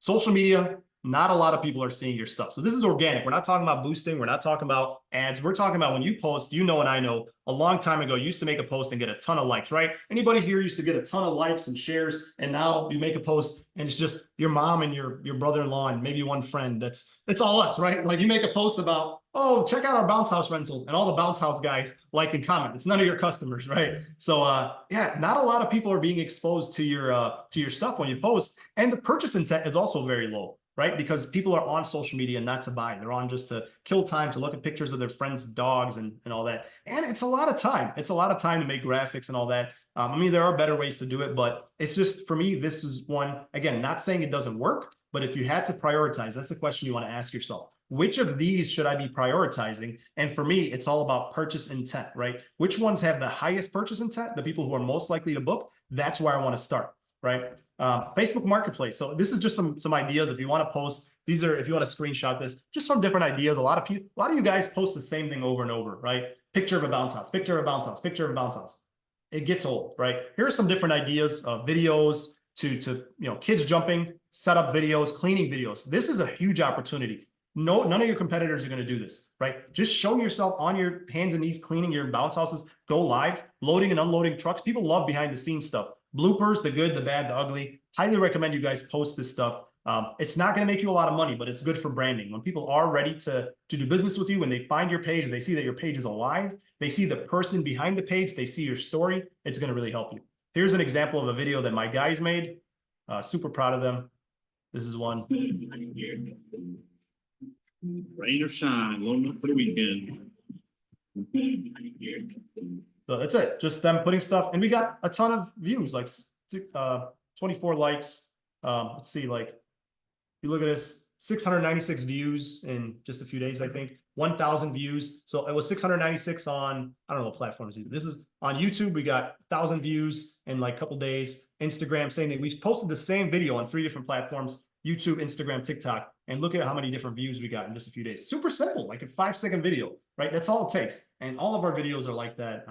Social media, not a lot of people are seeing your stuff. So this is organic. We're not talking about boosting. We're not talking about ads. We're talking about when you post, you know, and I know a long time ago, you used to make a post and get a ton of likes, right? Anybody here used to get a ton of likes and shares, and now you make a post and it's just your mom and your brother-in-law and maybe one friend. That's all us, right? Like you make a post about, oh, check out our bounce house rentals, and all the bounce house guys like and comment. It's none of your customers, right? So yeah, not a lot of people are being exposed to your stuff when you post, and the purchase intent is also very low, right? Because people are on social media not to buy. They're on just to kill time, to look at pictures of their friends' dogs and all that. And it's a lot of time. It's a lot of time to make graphics and all that. I mean, there are better ways to do it, but it's just, for me, this is one, again, not saying it doesn't work, but if you had to prioritize, that's the question you want to ask yourself. Which of these should I be prioritizing? And for me, it's all about purchase intent, right? Which ones have the highest purchase intent? The people who are most likely to book, that's where I want to start, right? Facebook Marketplace. So this is just some ideas. If you want to post, these are, if you want to screenshot this, just some different ideas. A lot of you guys post the same thing over and over, right? Picture of a bounce house, picture of a bounce house, picture of a bounce house. It gets old, right? Here are some different ideas of videos to kids jumping, setup videos, cleaning videos. This is a huge opportunity. No, none of your competitors are going to do this, right? Just show yourself on your hands and knees, cleaning your bounce houses, go live, loading and unloading trucks. People love behind the scenes stuff. bloopers, the good, the bad, the ugly. Highly recommend you guys post this stuff. It's not going to make you a lot of money, but it's good for branding. When people are ready to do business with you, when they find your page and they see that your page is alive, they see the person behind the page, they see your story, it's going to really help you. Here's an example of a video that my guys made. Super proud of them. This is one. Rain or shine, loading up for the weekend. So that's it. Just them putting stuff, and we got a ton of views, like 24 likes. Let's see, like you look at this, 696 views in just a few days, I think. 1,000 views. So it was 696 on, I don't know what platforms. This is on YouTube. We got 1,000 views in like a couple days. Instagram, same thing. We posted the same video on 3 different platforms: YouTube, Instagram, TikTok. And look at how many different views we got in just a few days. Super simple, like a 5-second video, right? That's all it takes. And all of our videos are like that.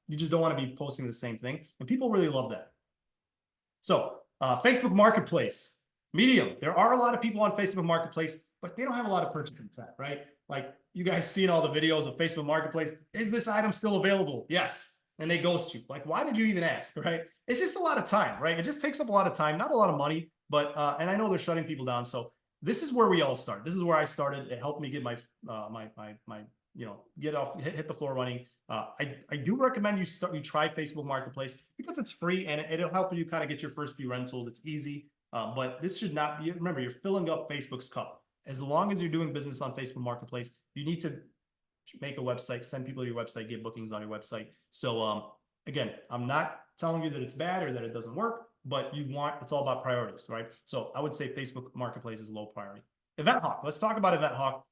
You just don't want to be posting the same thing. And people really love that. So Facebook Marketplace, Medium. There are a lot of people on Facebook Marketplace, but they don't have a lot of purchase intent, right? Like you guys seen all the videos of Facebook Marketplace. Is this item still available? Yes. And they ghost you. Like, why did you even ask, right? It's just a lot of time, right? It just takes up a lot of time, not a lot of money, but, and I know they're shutting people down. So this is where we all start. This is where I started. It helped me get my, you know, get off, hit the floor running. I do recommend you try Facebook Marketplace because it's free and it'll help you kind of get your first few rentals. It's easy, but this should not be, remember, you're filling up Facebook's cup. As long as you're doing business on Facebook Marketplace, you need to make a website, send people to your website, get bookings on your website. So again, I'm not telling you that it's bad or that it doesn't work, but it's all about priorities, right? So I would say Facebook Marketplace is low priority. Event Hawk, let's talk about Event Hawk.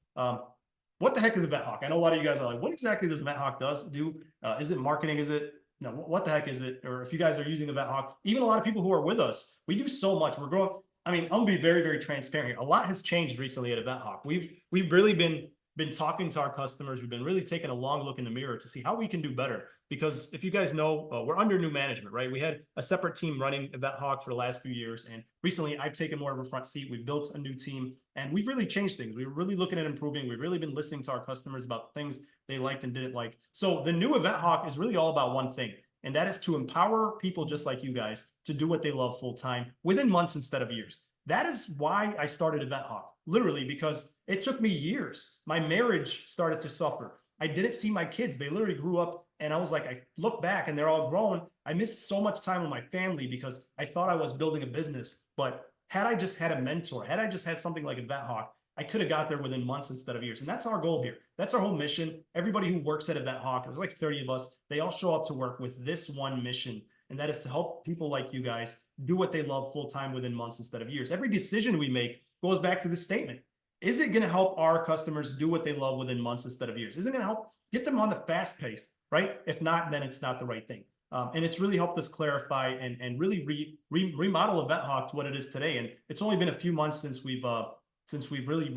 What the heck is Event Hawk? I know a lot of you guys are like, what exactly does Event Hawk do? Is it marketing? Is it, no, what the heck is it? Or if you guys are using Event Hawk, even a lot of people who are with us, we do so much. We're growing. I mean, I'm gonna be very, very transparent here. A lot has changed recently at Event Hawk. We've really been talking to our customers. We've been really taking a long look in the mirror to see how we can do better. Because if you guys know, we're under new management, right? We had a separate team running Event Hawk for the last few years. And recently I've taken more of a front seat. We've built a new team and we've really changed things. We're really looking at improving. We've really been listening to our customers about the things they liked and didn't like. So the new Event Hawk is really all about one thing. And that is to empower people just like you guys to do what they love full time within months instead of years. That is why I started Event Hawk, literally, because it took me years. My marriage started to suffer. I didn't see my kids. They literally grew up and I was like, I look back and they're all grown. I missed so much time with my family because I thought I was building a business. But had I just had a mentor, had I just had something like Event Hawk, I could have got there within months instead of years. And that's our goal here. That's our whole mission. Everybody who works at Event Hawk, there's like 30 of us, they all show up to work with this one mission. And that is to help people like you guys do what they love full time within months instead of years. Every decision we make goes back to this statement. Is it going to help our customers do what they love within months instead of years? Is it going to help get them on the fast pace, right? If not, then it's not the right thing. And it's really helped us clarify and really remodel Event Hawk to what it is today. And it's only been a few months since we've really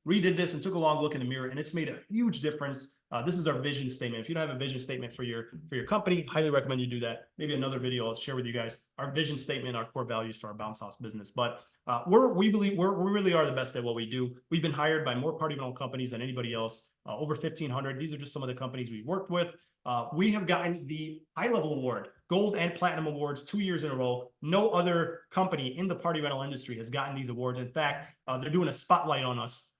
redid this and took a long look in the mirror, and it's made a huge difference. This is our vision statement. If you don't have a vision statement for your company, highly recommend you do that. Maybe another video I'll share with you guys our vision statement, our core values for our bounce house business. But we believe we really are the best at what we do. We've been hired by more party rental companies than anybody else, over 1,500. These are just some of the companies we've worked with. We have gotten the HighLevel Award, Gold and Platinum Awards 2 years in a row. No other company in the party rental industry has gotten these awards. In fact, they're doing a spotlight on us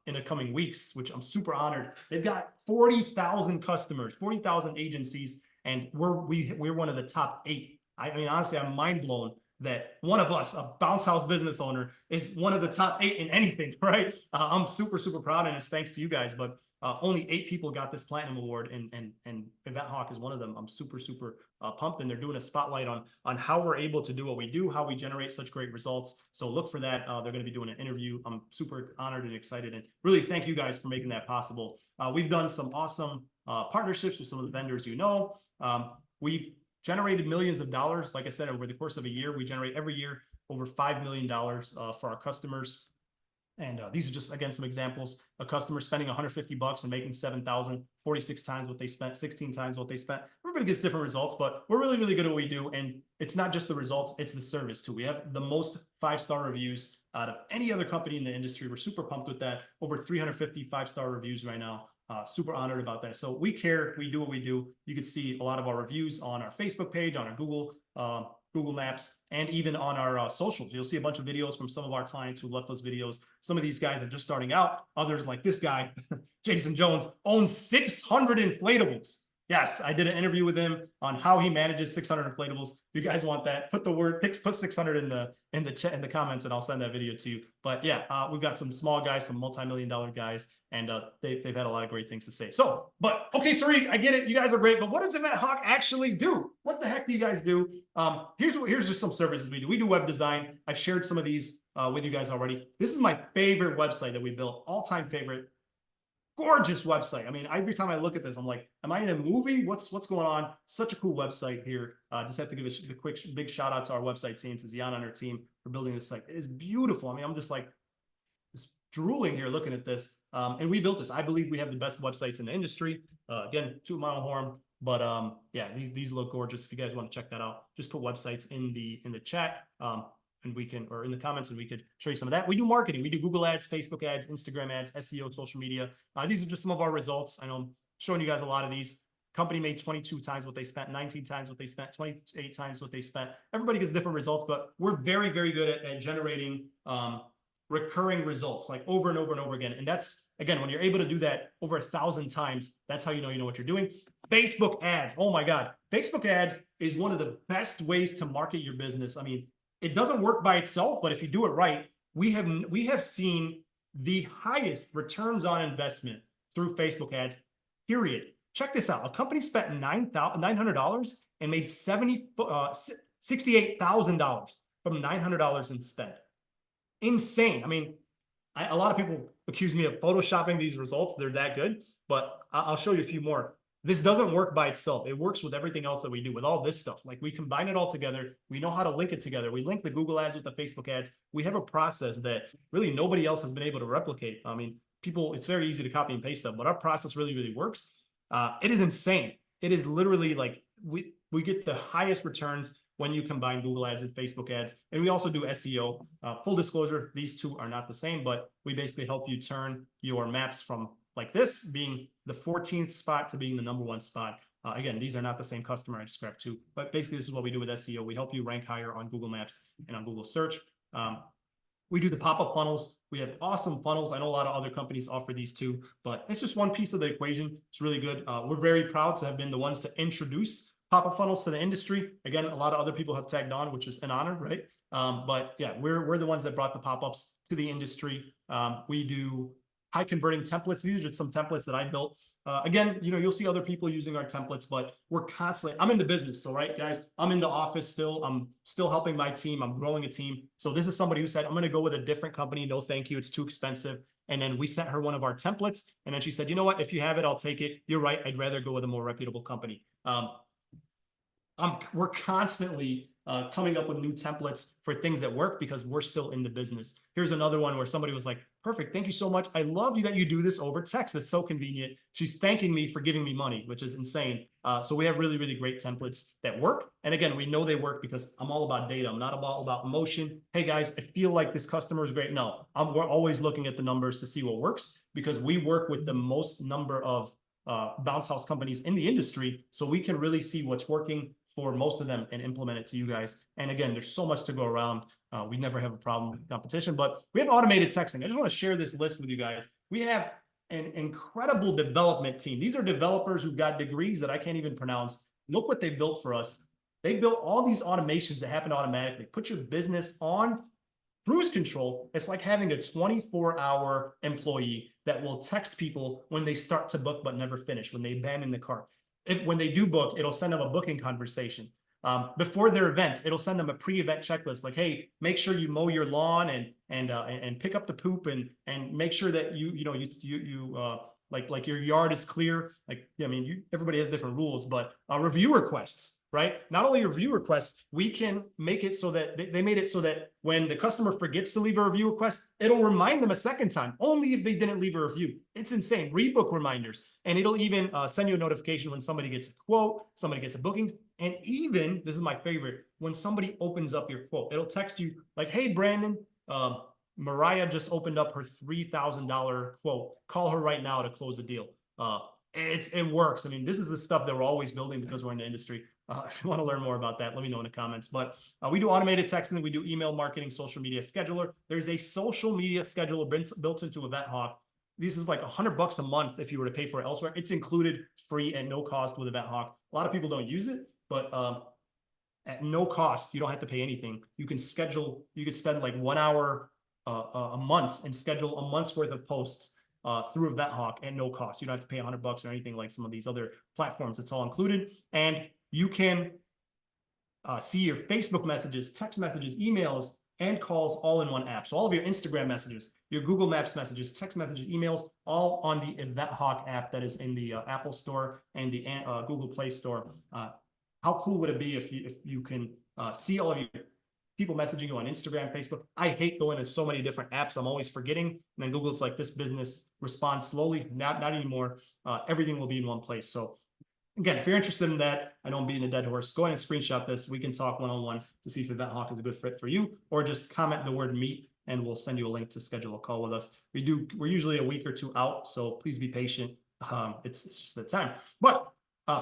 in the coming weeks, which I'm super honored. They've got 40,000 customers, 40,000 agencies, and we're one of the top 8. I mean, honestly, I'm mind blown that one of us, a bounce house business owner, is one of the top 8 in anything, right? I'm super, super proud, and it's thanks to you guys, but only 8 people got this platinum award, and Event Hawk is one of them. I'm super, super pumped, and they're doing a spotlight on how we're able to do what we do, how we generate such great results. So look for that. They're going to be doing an interview. I'm super honored and excited, and really thank you guys for making that possible. We've done some awesome partnerships with some of the vendors you know. We've generated millions of dollars. Like I said, over the course of a year, we generate every year over $5 million for our customers. And these are just, again, some examples. A customer spending $150 and making 7,000, 46 times what they spent, 16 times what they spent. Everybody gets different results, but we're really, really good at what we do. And it's not just the results, it's the service too. We have the most 5-star reviews out of any other company in the industry. We're super pumped with that. Over 350 5-star reviews right now. Super honored about that. So we care, we do what we do. You can see a lot of our reviews on our Facebook page, on our Google Maps, and even on our socials. You'll see a bunch of videos from some of our clients who left those videos. Some of these guys are just starting out. Others, like this guy, Jason Jones, owns 600 inflatables. Yes, I did an interview with him on how he manages 600 inflatables. If you guys want that, put 600 in the chat, in the comments, and I'll send that video to you. But yeah, we've got some small guys, some multi-million-dollar guys, and they've had a lot of great things to say. So, but okay, Tariq, I get it. You guys are great, but what does Event Hawk actually do? What the heck do you guys do? Here's just some services we do. We do web design. I've shared some of these with you guys already. This is my favorite website that we built, all-time favorite. Gorgeous website. I mean, every time I look at this, I'm like, am I in a movie? What's going on? Such a cool website here. Just have to give a quick, big shout out to our website team, to Ziana and her team for building this site. It is beautiful. I mean, I'm just like, just drooling here looking at this. And we built this. I believe we have the best websites in the industry. Again, 2 mile horn. But yeah, these look gorgeous. If you guys want to check that out, just put websites in the chat. And we can, or in the comments, and we could show you some of that. We do marketing. We do Google ads, Facebook ads, Instagram ads, SEO, social media. These are just some of our results. I know I'm showing you guys a lot of these. Company made 22 times what they spent, 19 times what they spent, 28 times what they spent. Everybody gets different results, but we're very, very good at generating recurring results, like over and over and over again. And that's, again, when you're able to do that over 1,000 times, that's how you know what you're doing. Facebook ads. Oh my God. Facebook ads is one of the best ways to market your business. I mean, it doesn't work by itself, but if you do it right, we have seen the highest returns on investment through Facebook ads, period. Check this out. A company spent $900 and made $68,000 from $900 in spend. Insane. I mean, a lot of people accuse me of photoshopping these results. They're that good, but I'll show you a few more. This doesn't work by itself. It works with everything else that we do, with all this stuff. Like, we combine it all together. We know how to link it together. We link the Google ads with the Facebook ads. We have a process that really nobody else has been able to replicate. I mean, people, it's very easy to copy and paste stuff, but our process really, really works. It is insane. It is literally like, we get the highest returns when you combine Google ads and Facebook ads. And we also do SEO. Full disclosure, these two are not the same, but we basically help you turn your maps from like this being the 14th spot to being the #1 spot. Again, these are not the same customer I described to, but basically this is what we do with SEO. We help you rank higher on Google Maps and on Google search. We do the pop-up funnels. We have awesome funnels. I know a lot of other companies offer these too, but it's just one piece of the equation. It's really good. We're very proud to have been the ones to introduce pop-up funnels to the industry. Again, a lot of other people have tagged on, which is an honor, right? But yeah, we're the ones that brought the pop-ups to the industry. We do high converting templates. These are just some templates that I built. Again, you'll see other people using our templates, but we're constantly, I'm in the business. So, right, guys, I'm in the office still. I'm still helping my team. I'm growing a team. So this is somebody who said, I'm going to go with a different company. No, thank you. It's too expensive. And then we sent her one of our templates. And then she said, you know what? If you have it, I'll take it. You're right. I'd rather go with a more reputable company. We're constantly coming up with new templates for things that work because we're still in the business. Here's another one where somebody was like, perfect, thank you so much. I love you that you do this over text. It's so convenient. She's thanking me for giving me money, which is insane. So we have really, really great templates that work. And again, we know they work because I'm all about data. I'm not about emotion. Hey guys, I feel like this customer is great. No, we're always looking at the numbers to see what works because we work with the most number of bounce house companies in the industry. So we can really see what's working for most of them and implement it to you guys. And again, there's so much to go around. We never have a problem with competition, but we have automated texting. I just want to share this list with you guys. We have an incredible development team. These are developers who've got degrees that I can't even pronounce. Look what they built for us. They built all these automations that happen automatically. Put your business on cruise control. It's like having a 24-hour employee that will text people when they start to book but never finish, when they abandon the cart. When they do book, it'll send them a booking conversation. Before their event, it'll send them a pre-event checklist, like, hey, make sure you mow your lawn and pick up the poop and make sure that you like your yard is clear. Like, I mean, everybody has different rules, but review requests, right? Not only review requests, we can make it so that they made it so that when the customer forgets to leave a review request, it'll remind them a second time, only if they didn't leave a review. It's insane. Rebook reminders, and it'll even send you a notification when somebody gets a quote, somebody gets a booking, and even, this is my favorite, when somebody opens up your quote, it'll text you like, hey, Brandon, Mariah just opened up her $3,000 quote. Call her right now to close a deal. it works. I mean, this is the stuff that we're always building because we're in the industry. If you want to learn more about that, let me know in the comments. But we do automated texting, we do email marketing, social media scheduler. There's a social media scheduler built into EventHawk. This is like $100 a month if you were to pay for it elsewhere. It's included free and no cost with EventHawk. A lot of people don't use it, but at no cost, you don't have to pay anything. You can schedule, you can spend like 1 hour a month and schedule a month's worth of posts through EventHawk at no cost. You don't have to pay $100 or anything like some of these other platforms. It's all included. And you can see your Facebook messages, text messages, emails, and calls all in one app. So all of your Instagram messages, your Google Maps messages, text messages, emails, all on the EventHawk app that is in the Apple Store and the Google Play Store. How cool would it be if you can see all of your people messaging you on Instagram, Facebook? I hate going to so many different apps. I'm always forgetting. And then Google's like, this business responds slowly. Not anymore. Everything will be in one place. So again, if you're interested in that, I know I'm beating a dead horse, go ahead and screenshot this. We can talk one-on-one to see if EventHawk is a good fit for you, or just comment the word meet and we'll send you a link to schedule a call with us. We're usually a week or two out, so please be patient. It's just the time. But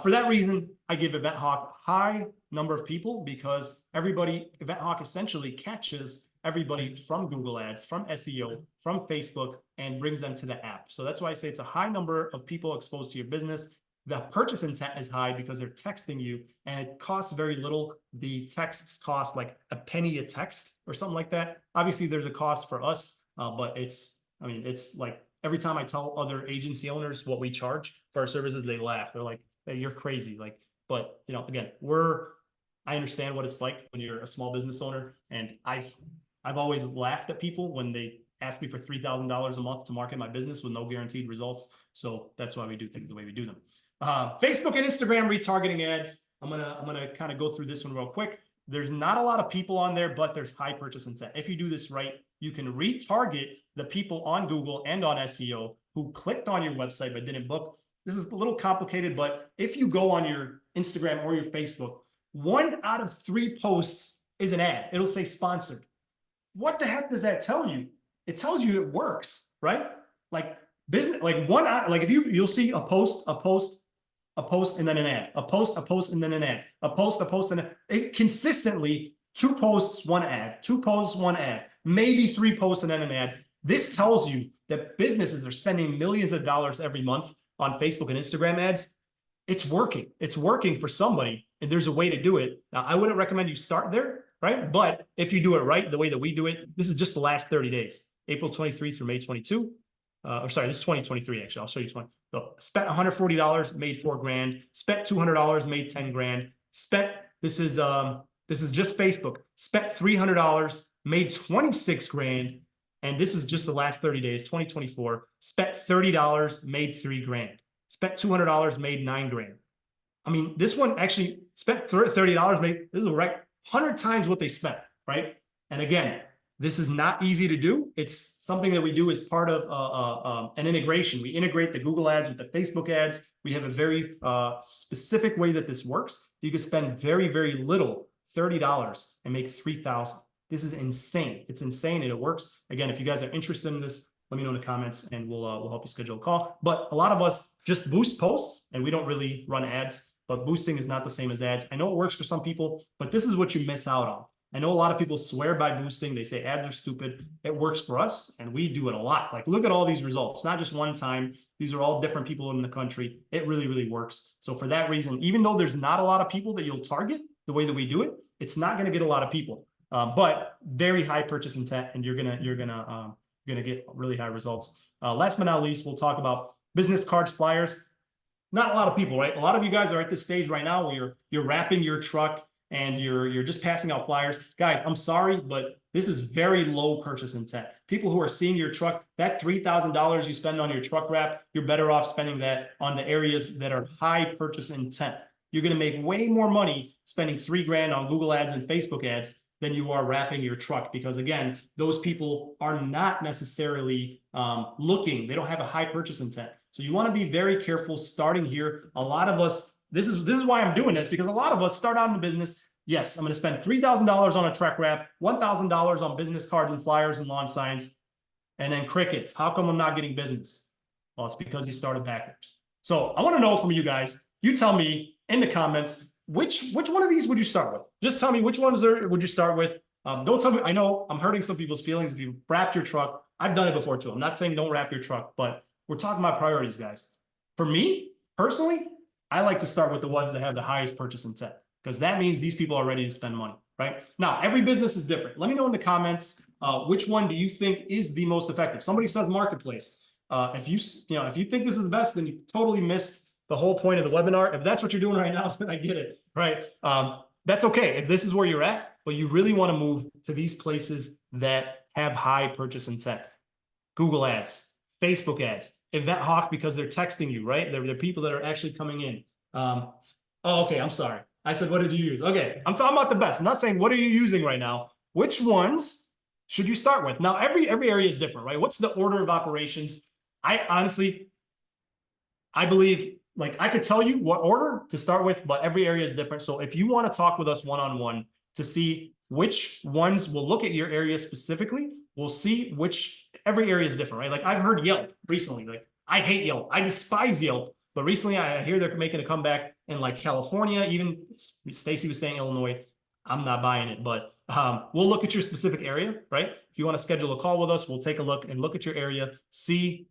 for that reason, I give EventHawk a high number of people because EventHawk essentially catches everybody from Google Ads, from SEO, from Facebook, and brings them to the app. So that's why I say it's a high number of people exposed to your business. The purchase intent is high because they're texting you and it costs very little. The texts cost like a penny a text or something like that. Obviously, there's a cost for us, but it's like every time I tell other agency owners what we charge for our services, they laugh. They're like, hey, you're crazy. Like, but again, I understand what it's like when you're a small business owner. And I've always laughed at people when they ask me for $3,000 a month to market my business with no guaranteed results. So that's why we do things the way we do them. Facebook and Instagram retargeting ads. I'm gonna kind of go through this one real quick. There's not a lot of people on there, but there's high purchase intent. If you do this right, you can retarget the people on Google and on SEO who clicked on your website but didn't book. This is a little complicated, but if you go on your Instagram or your Facebook, 1 out of 3 posts is an ad. It'll say sponsored. What the heck does that tell you? It tells you it works, right? Like business, like like if you'll see a post, and then an ad, a post, and then an ad, a post, and it consistently 2 posts, 1 ad, 2 posts, 1 ad, maybe 3 posts and then an ad. This tells you that businesses are spending millions of dollars every month on Facebook and Instagram ads. It's working. It's working for somebody, and there's a way to do it. Now, I wouldn't recommend you start there, right? But if you do it right, the way that we do it, this is just the last 30 days, April 23 through May 22. Or sorry, this is 2023, actually. I'll show you 20. So spent $140, made $4 grand. Spent $200, made 10 grand. This is just Facebook. Spent $300, made 26 grand. And this is just the last 30 days, 2024. Spent $30, made 3 grand. Spent $200, made 9 grand. I mean, this one actually spent $30, this is right 100 times what they spent, right? And again, this is not easy to do. It's something that we do as part of an integration. We integrate the Google ads with the Facebook ads. We have a very specific way that this works. You can spend very, very little, $30, and make $3,000. This is insane. It's insane, and it works. Again, if you guys are interested in this, let me know in the comments, and we'll help you schedule a call. But a lot of us just boost posts, and we don't really run ads. But boosting is not the same as ads. I know it works for some people, but this is what you miss out on. I know a lot of people swear by boosting. They say ads are stupid. It works for us, and we do it a lot. Like, look at all these results. It's not just one time. These are all different people in the country. It really, really works. So for that reason, even though there's not a lot of people that you'll target the way that we do it, it's not going to get a lot of people. But very high purchase intent, and you're gonna get really high results. Last but not least, we'll talk about business cards, flyers. Not a lot of people, right? A lot of you guys are at this stage right now where you're wrapping your truck and you're just passing out flyers. Guys, I'm sorry, but this is very low purchase intent. People who are seeing your truck, that $3,000 you spend on your truck wrap, you're better off spending that on the areas that are high purchase intent. You're going to make way more money spending $3 grand on Google ads and Facebook ads than you are wrapping your truck, because again, those people are not necessarily looking. They don't have a high purchase intent. So you want to be very careful starting here. A lot of us, this is why I'm doing this, because a lot of us start out in the business. Yes, I'm going to spend $3,000 on a truck wrap, $1,000 on business cards and flyers and lawn signs, and then crickets. How come I'm not getting business? Well, it's because you started backwards. So I want to know from you guys. You tell me in the comments, which one of these would you start with? Just tell me which ones would you start with. Don't tell me, I know I'm hurting some people's feelings if you wrapped your truck. I've done it before too. I'm not saying don't wrap your truck, but we're talking about priorities, guys. For me, personally, I like to start with the ones that have the highest purchase intent, because that means these people are ready to spend money, right? Now, every business is different. Let me know in the comments, which one do you think is the most effective? Somebody says marketplace. If you think this is the best, then you totally missed the whole point of the webinar. If that's what you're doing right now, then I get it, right? That's okay if this is where you're at, but you really want to move to these places that have high purchase intent. Google ads, Facebook ads, Event Hawk, because they're texting you, right? They're people that are actually coming in. Oh, okay, I'm sorry. I said, what did you use? Okay, I'm talking about the best. I'm not saying what are you using right now. Which ones should you start with? Now, every area is different, right? What's the order of operations? I honestly believe, like, I could tell you what order to start with, but every area is different. So if you want to talk with us one-on-one to see which ones will look at your area specifically, we'll see which, every area is different, right? Like, I've heard Yelp recently. Like, I hate Yelp. I despise Yelp. But recently I hear they're making a comeback in like California. Even Stacy was saying Illinois. I'm not buying it, but we'll look at your specific area, right? If you want to schedule a call with us, we'll take a look and look at your area, see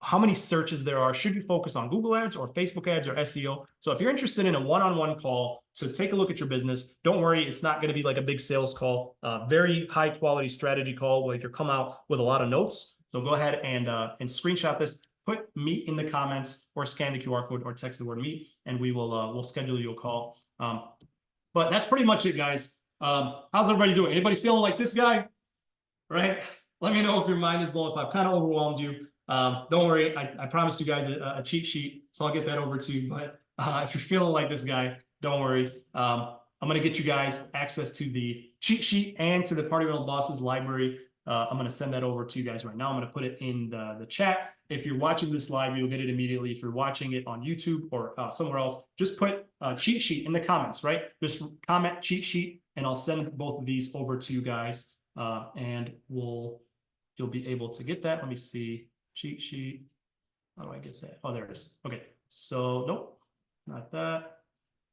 how many searches there are. Should you focus on Google ads or Facebook ads or SEO? So if you're interested in a one-on-one call to take a look at your business, don't worry, it's not going to be like a big sales call. Very high quality strategy call where you come out with a lot of notes. So go ahead and screenshot this, put meet in the comments, or scan the QR code or text the word meet, and we will we'll schedule you a call. But that's pretty much it, guys. How's everybody doing? Anybody feeling like this guy? Right? Let me know if your mind is blown, if I've kind of overwhelmed you. Don't worry, I promised you guys a cheat sheet, so I'll get that over to you. But if you're feeling like this guy, don't worry. I'm going to get you guys access to the cheat sheet and to the Party Rental Bosses library. I'm going to send that over to you guys right now. I'm going to put it in the chat. If you're watching this live, you'll get it immediately. If you're watching it on YouTube or somewhere else, just put cheat sheet in the comments, right? Just comment cheat sheet, and I'll send both of these over to you guys, and you'll be able to get that. Let me see. Cheat sheet. How do I get that? Oh, there it is. Okay. So nope, not that.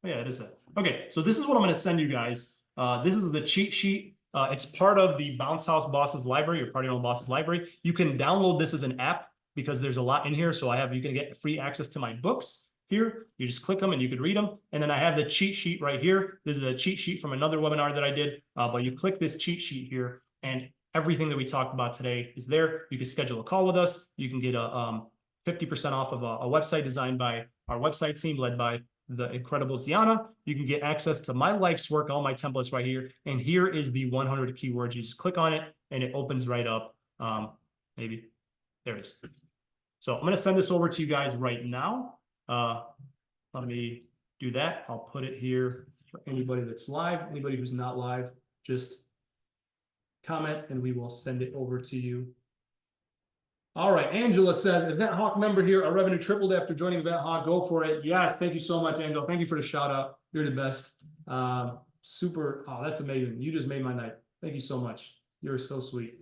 Oh, yeah, it is that. Okay. So this is what I'm going to send you guys. This is the cheat sheet. It's part of the Bounce House Bosses library or Party Rental Bosses library. You can download this as an app because there's a lot in here. So you can get free access to my books here. You just click them and you can read them. And then I have the cheat sheet right here. This is a cheat sheet from another webinar that I did. But you click this cheat sheet here, and everything that we talked about today is there. You can schedule a call with us. You can get a 50% off of a website designed by our website team led by the incredible Ziana. You can get access to my life's work, all my templates right here. And here is the 100 keywords. You just click on it and it opens right up. Maybe there it is. So I'm going to send this over to you guys right now. Let me do that. I'll put it here for anybody that's live. Anybody who's not live, just comment and we will send it over to you. All right, Angela says, Event Hawk member here, our revenue tripled after joining Event Hawk. Go for it. Yes, thank you so much, Angela. Thank you for the shout out. You're the best. Super. Oh, that's amazing. You just made my night. Thank you so much. You're so sweet.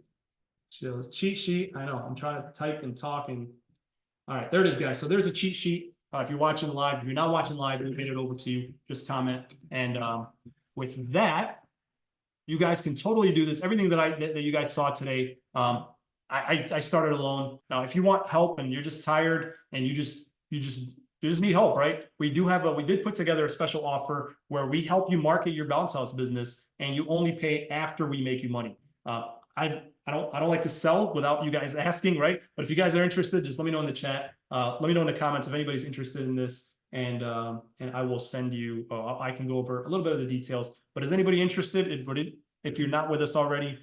Cheat sheet. I know. I'm trying to type and talk. And all right, there it is, guys. So there's a cheat sheet. If you're watching live, if you're not watching live, we'll get it over to you. Just comment. And with that, you guys can totally do this. Everything that you guys saw today, I started alone. Now, if you want help and you're just tired and you just need help, right? We did put together a special offer where we help you market your bounce house business, and you only pay after we make you money. I don't like to sell without you guys asking, right? But if you guys are interested, just let me know in the chat. Let me know in the comments if anybody's interested in this, and I will send you. I can go over a little bit of the details. But is anybody interested? If you're not with us already,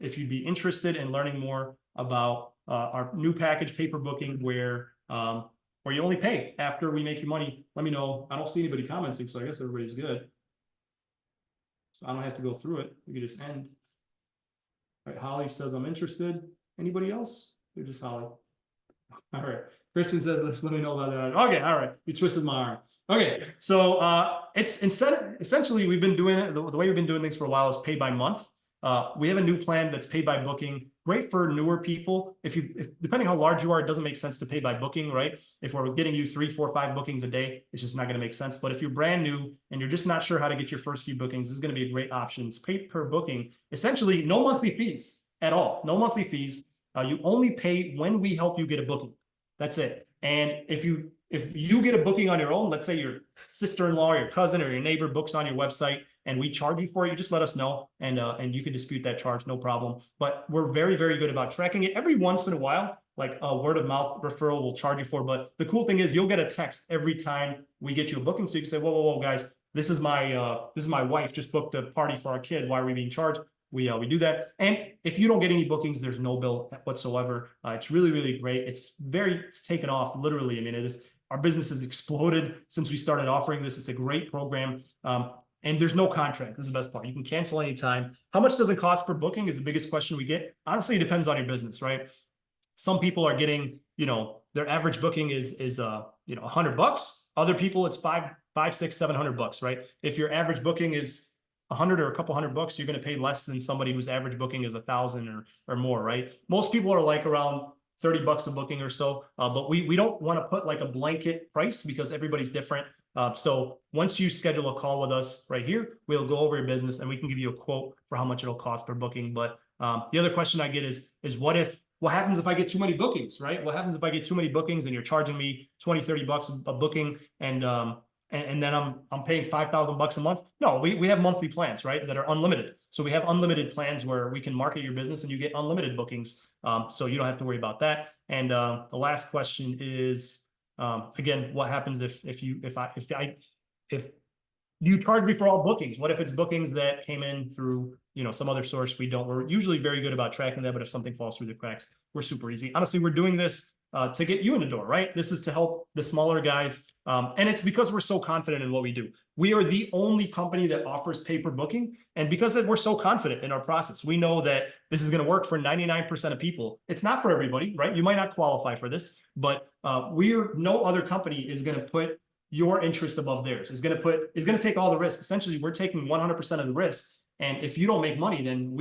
if you'd be interested in learning more about our new package, paper booking, where you only pay after we make you money, let me know. I don't see anybody commenting, so I guess everybody's good. So I don't have to go through it. We can just end. All right, Holly says I'm interested. Anybody else? Or just Holly? All right. Christian says, let me know about that. Okay, all right. You twisted my arm. Okay, so it's essentially we've been doing it, the way we've been doing things for a while is pay by month. We have a new plan that's pay by booking. great for newer people. Depending how large you are, it doesn't make sense to pay by booking, right? If we're getting you 3, 4, 5 bookings a day, it's just not going to make sense. But if you're brand new and you're just not sure how to get your first few bookings, this is going to be a great option. It's pay per booking, essentially no monthly fees at all, no monthly fees. You only pay when we help you get a booking. That's it. And if you get a booking on your own, let's say your sister-in-law, or your cousin, or your neighbor books on your website, and we charge you for it, you just let us know, and you can dispute that charge, no problem. But we're very, very good about tracking it. Every once in a while, like a word of mouth referral will charge you for. But the cool thing is you'll get a text every time we get you a booking. So you can say, whoa, whoa, whoa, guys, this is my wife just booked a party for our kid. Why are we being charged? We do that. And if you don't get any bookings, there's no bill whatsoever. It's really, really great. It's taken off, literally. I mean, our business has exploded since we started offering this. It's a great program. And there's no contract. This is the best part. You can cancel anytime. How much does it cost per booking is the biggest question we get. Honestly, it depends on your business, right? Some people are getting, their average booking is $100. Other people, it's $500, $600, $700, right? If your average booking is 100 or a couple $100, you're going to pay less than somebody whose average booking is 1,000 or more, right? Most people are like around $30 a booking or so, but we don't want to put like a blanket price because everybody's different. So once you schedule a call with us right here, we'll go over your business and we can give you a quote for how much it'll cost per booking. But the other question I get is what happens if I get too many bookings, right? What happens if I get too many bookings and you're charging me 20, $30 a booking, and then I'm paying $5,000 a month? No, we have monthly plans, right, that are unlimited. So we have unlimited plans where we can market your business and you get unlimited bookings. So you don't have to worry about that. And the last question is, again, what happens if you charge me for all bookings? What if it's bookings that came in through, some other source? We're usually very good about tracking that, but if something falls through the cracks, we're super easy. Honestly, we're doing this to get you in the door, right? This is to help the smaller guys. And it's because we're so confident in what we do. We are the only company that offers pay-per booking. And because we're so confident in our process, we know that this is going to work for 99% of people. It's not for everybody, right? You might not qualify for this, but no other company is going to put your interest above theirs. Is going to take all the risk. Essentially, we're taking 100% of the risk. And if you don't make money, then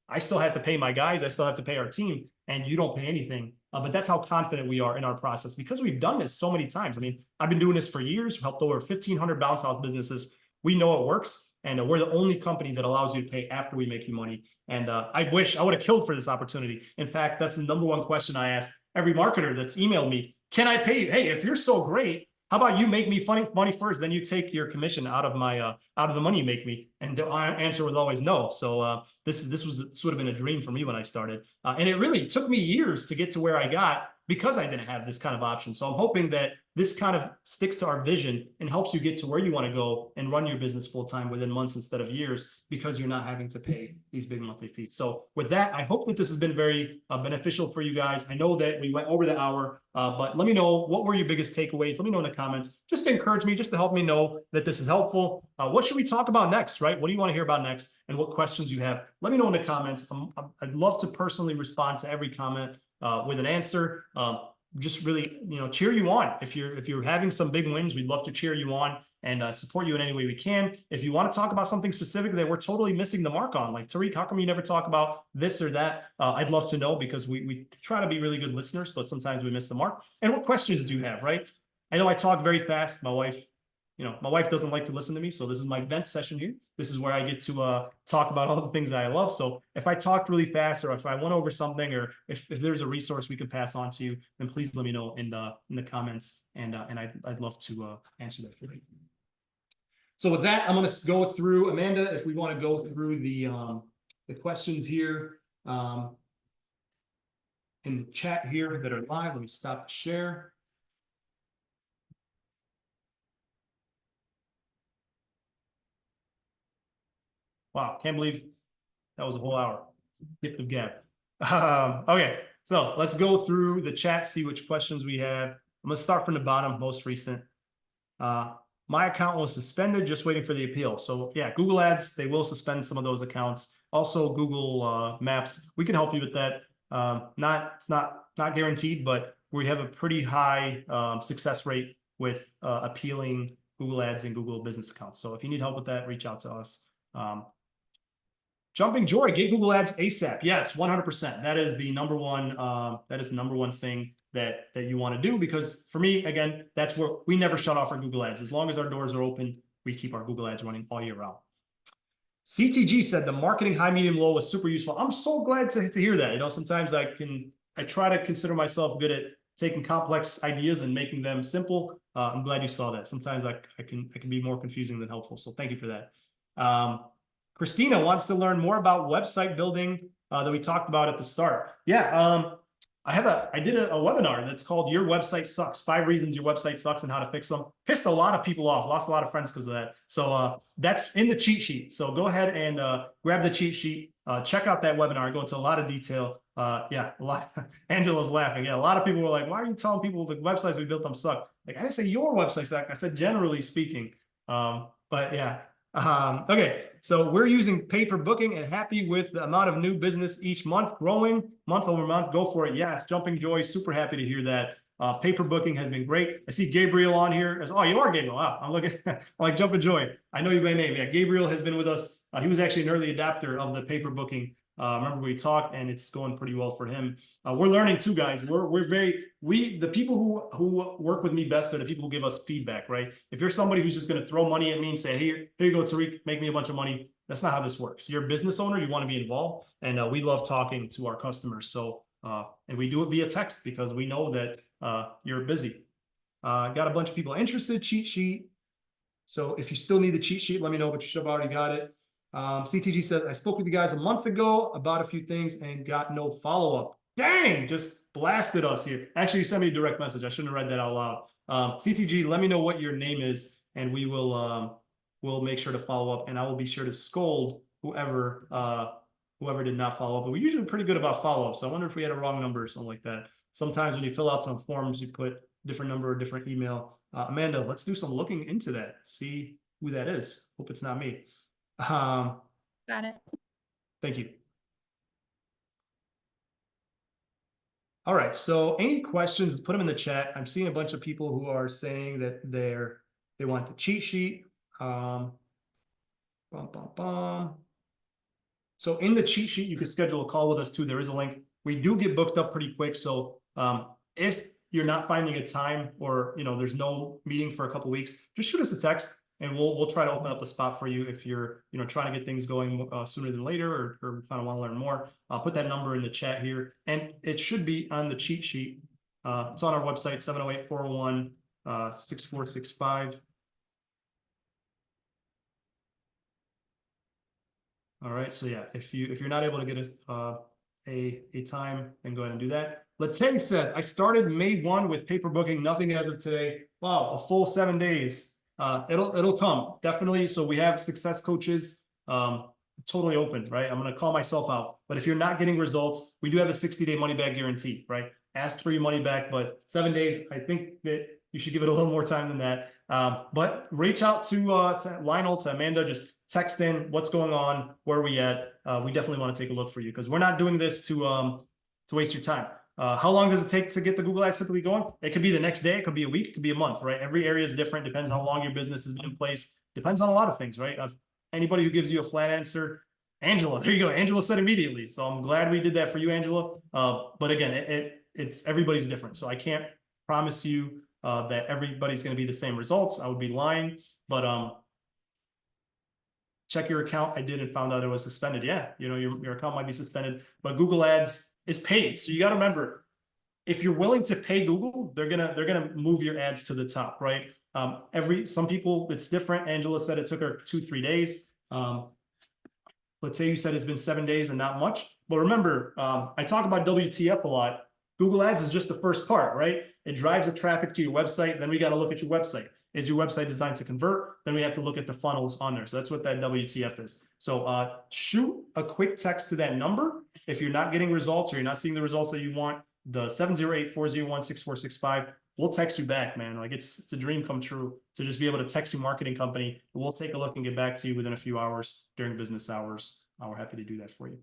I still have to pay my guys. I still have to pay our team, and you don't pay anything. But that's how confident we are in our process because we've done this so many times. I mean, I've been doing this for years, helped over 1,500 bounce house businesses. We know it works, and we're the only company that allows you to pay after we make you money. And I wish I would have killed for this opportunity. In fact, that's the #1 question I asked every marketer that's emailed me. Can I pay you? Hey, if you're so great, how about you make me money first, then you take your commission out of the money you make me? And the answer was always no. So this would have been a dream for me when I started. And it really took me years to get to where I got because I didn't have this kind of option. So I'm hoping that this kind of sticks to our vision and helps you get to where you want to go and run your business full time within months instead of years, because you're not having to pay these big monthly fees. So with that, I hope that this has been very beneficial for you guys. I know that we went over the hour, but let me know, what were your biggest takeaways? Let me know in the comments, just to encourage me, just to help me know that this is helpful. What should we talk about next, right? What do you want to hear about next, and what questions you have? Let me know in the comments. I'd love to personally respond to every comment with an answer. Just really, cheer you on. If you're having some big wins, we'd love to cheer you on and support you in any way we can. If you want to talk about something specific that we're totally missing the mark on, like, Tariq, how come you never talk about this or that? I'd love to know, because we try to be really good listeners, but sometimes we miss the mark. And what questions do you have, right? I know I talk very fast. My wife doesn't like to listen to me, so this is my vent session here. This is where I get to talk about all the things that I love. So if I talked really fast, or if I went over something, or if there's a resource we can pass on to you, then please let me know in the comments, and I'd love to answer that for you. So with that, I'm going to go through, Amanda, if we want to go through the questions here in the chat here that are live. Let me stop the share. Wow, can't believe that was a whole hour. Gift of gab. Okay, so let's go through the chat, see which questions we have. I'm gonna start from the bottom, most recent. My account was suspended, just waiting for the appeal. So yeah, Google Ads, they will suspend some of those accounts. Also, Google Maps, we can help you with that. It's not guaranteed, but we have a pretty high success rate with appealing Google Ads and Google Business accounts. So if you need help with that, reach out to us. Jumping Joy, get Google Ads ASAP. Yes, 100%. That is the number one. That is the number one thing that you want to do, because for me, again, that's where we never shut off our Google Ads. As long as our doors are open, we keep our Google Ads running all year round. CTG said the marketing high, medium, low was super useful. I'm so glad to hear that. You know, sometimes I try to consider myself good at taking complex ideas and making them simple. I'm glad you saw that. Sometimes I can be more confusing than helpful. So thank you for that. Christina wants to learn more about website building that we talked about at the start. Yeah, I did a webinar that's called Your Website Sucks, 5 Reasons Your Website Sucks and How to Fix Them. Pissed a lot of people off, lost a lot of friends because of that. So that's in the cheat sheet. So go ahead and grab the cheat sheet. Check out that webinar. I go into a lot of detail. Yeah, a lot. Angela's laughing. Yeah, a lot of people were like, why are you telling people the websites we built them suck? Like, I didn't say your website suck. I said generally speaking. But yeah. Okay, so we're using pay per booking and happy with the amount of new business each month, growing month over month. Go for it. Yes, Jumping Joy, super happy to hear that. Pay per booking has been great. I see Gabriel on here. Oh, you are Gabriel. Wow, I'm looking like Jumping Joy. I know you by name. Yeah, Gabriel has been with us. He was actually an early adapter of the pay per booking. Remember we talked, and it's going pretty well for him. We're learning too, guys. The people who work with me best are the people who give us feedback, right? If you're somebody who's just going to throw money at me and say, here you go, Tariq, make me a bunch of money. That's not how this works. You're a business owner. You want to be involved, and we love talking to our customers. So, and we do it via text because we know that you're busy. Got a bunch of people interested. Cheat sheet. So if you still need the cheat sheet, let me know, but you should have already got it. CTG said, I spoke with you guys a month ago about a few things and got no follow-up. Dang, just blasted us here. Actually, you sent me a direct message. I shouldn't have read that out loud. CTG, let me know what your name is, and we will we'll make sure to follow up, and I will be sure to scold whoever did not follow up. But we're usually pretty good about follow-up, so I wonder if we had a wrong number or something like that. Sometimes when you fill out some forms, you put different number or different email. Amanda, let's do some looking into that. See who that is. Hope it's not me. Got it. Thank you. All right. So any questions, put them in the chat. I'm seeing a bunch of people who are saying that they want the cheat sheet. So in the cheat sheet, you can schedule a call with us too. There is a link. We do get booked up pretty quick. So if you're not finding a time, or there's no meeting for a couple weeks, just shoot us a text, and we'll try to open up a spot for you if you're trying to get things going sooner than later, or kind of want to learn more. I'll put that number in the chat here, and it should be on the cheat sheet. It's on our website, 708-401-6465. All right, so yeah, if you're not able to get a time, then go ahead and do that. Latay said, I started May 1 with pay per booking, nothing as of today. Wow, a full 7 days. It'll come, definitely. So we have success coaches, totally open, right? I'm going to call myself out. But if you're not getting results, we do have a 60-day money back guarantee, right? Ask for your money back, but 7 days, I think that you should give it a little more time than that. But reach out to Lionel, to Amanda, just text in what's going on, where are we at. We definitely want to take a look for you, because we're not doing this to waste your time. How long does it take to get the Google Ads typically going? It could be the next day, it could be a week, it could be a month, right? Every area is different, depends how long your business has been in place, depends on a lot of things, right? Anybody who gives you a flat answer, Angela, there you go. Angela said immediately. So I'm glad we did that for you, Angela. But again, it's everybody's different. So I can't promise you that everybody's going to be the same results. I would be lying, but check your account. I did, and found out it was suspended. Yeah, your account might be suspended, but Google Ads is paid. So you got to remember, if you're willing to pay Google, they're gonna move your ads to the top, right? Some people, it's different. Angela said it took her 2-3 days. Let's say you said it's been 7 days and not much. But remember, I talk about WTF a lot. Google Ads is just the first part, right? It drives the traffic to your website. Then we got to look at your website. Is your website designed to convert? Then we have to look at the funnels on there. So that's what that WTF is. So shoot a quick text to that number. If you're not getting results, or you're not seeing the results that you want, the 708-401-6465, we'll text you back, man. Like it's a dream come true to just be able to text your marketing company. We'll take a look and get back to you within a few hours during business hours. We're happy to do that for you.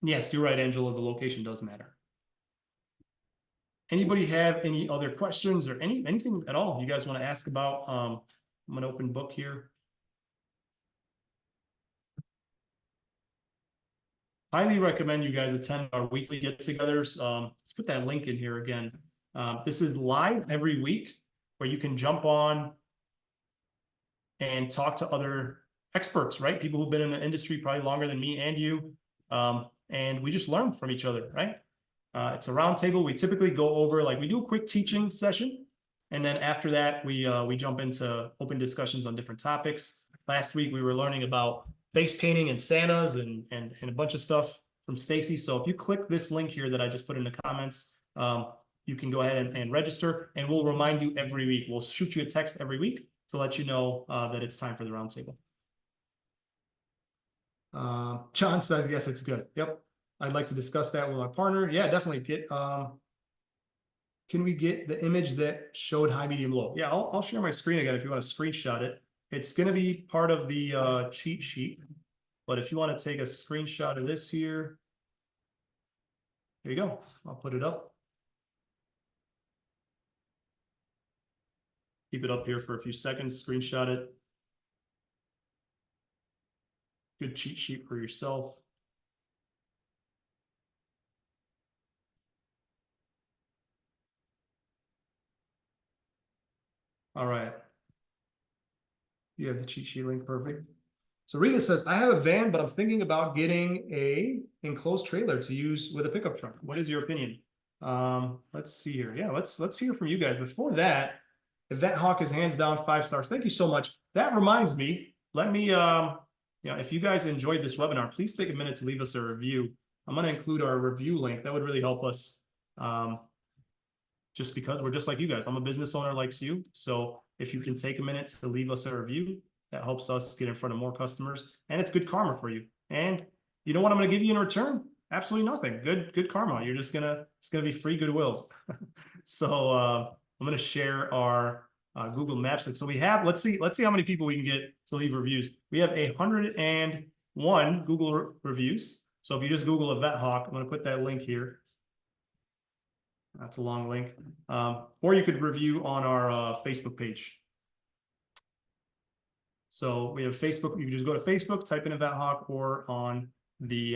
Yes, you're right, Angela. The location does matter. Anybody have any other questions or anything at all you guys want to ask about? I'm an open book here. highly recommend you guys attend our weekly get-togethers. Let's put that link in here again. This is live every week where you can jump on and talk to other experts, right? People who've been in the industry probably longer than me and you. And we just learn from each other, right? It's a roundtable. We typically go over, like, we do a quick teaching session. And then after that, we jump into open discussions on different topics. Last week, we were learning about face painting and Santas and a bunch of stuff from Stacy. So if you click this link here that I just put in the comments, you can go ahead and register, and we'll remind you every week. We'll shoot you a text every week to let you know that it's time for the roundtable. John says, yes, it's good. Yep. I'd like to discuss that with my partner. Yeah, definitely. Can we get the image that showed high, medium, low? Yeah, I'll share my screen again if you want to screenshot it. It's going to be part of the cheat sheet. But if you want to take a screenshot of this here, there you go. I'll put it up. Keep it up here for a few seconds, screenshot it. Good cheat sheet for yourself. All right. You have the cheat sheet link, perfect. So Rita says, I have a van, but I'm thinking about getting a enclosed trailer to use with a pickup truck. What is your opinion? Let's see here. Yeah, let's hear from you guys. Before that, Event Hawk is hands down 5 stars. Thank you so much. That reminds me, let me if you guys enjoyed this webinar, please take a minute to leave us a review. I'm going to include our review link. That would really help us. Just because we're just like you guys. I'm a business owner like you. So if you can take a minute to leave us a review, that helps us get in front of more customers, and it's good karma for you. And you know what I'm going to give you in return? Absolutely nothing. Good karma. You're just it's gonna be free goodwill. So I'm going to share our Google Maps. So we have, let's see how many people we can get to leave reviews. We have 101 Google reviews. So if you just Google Event Hawk, I'm going to put that link here. That's a long link. Or you could review on our Facebook page. So we have Facebook. You can just go to Facebook, type in Event Hawk, or on the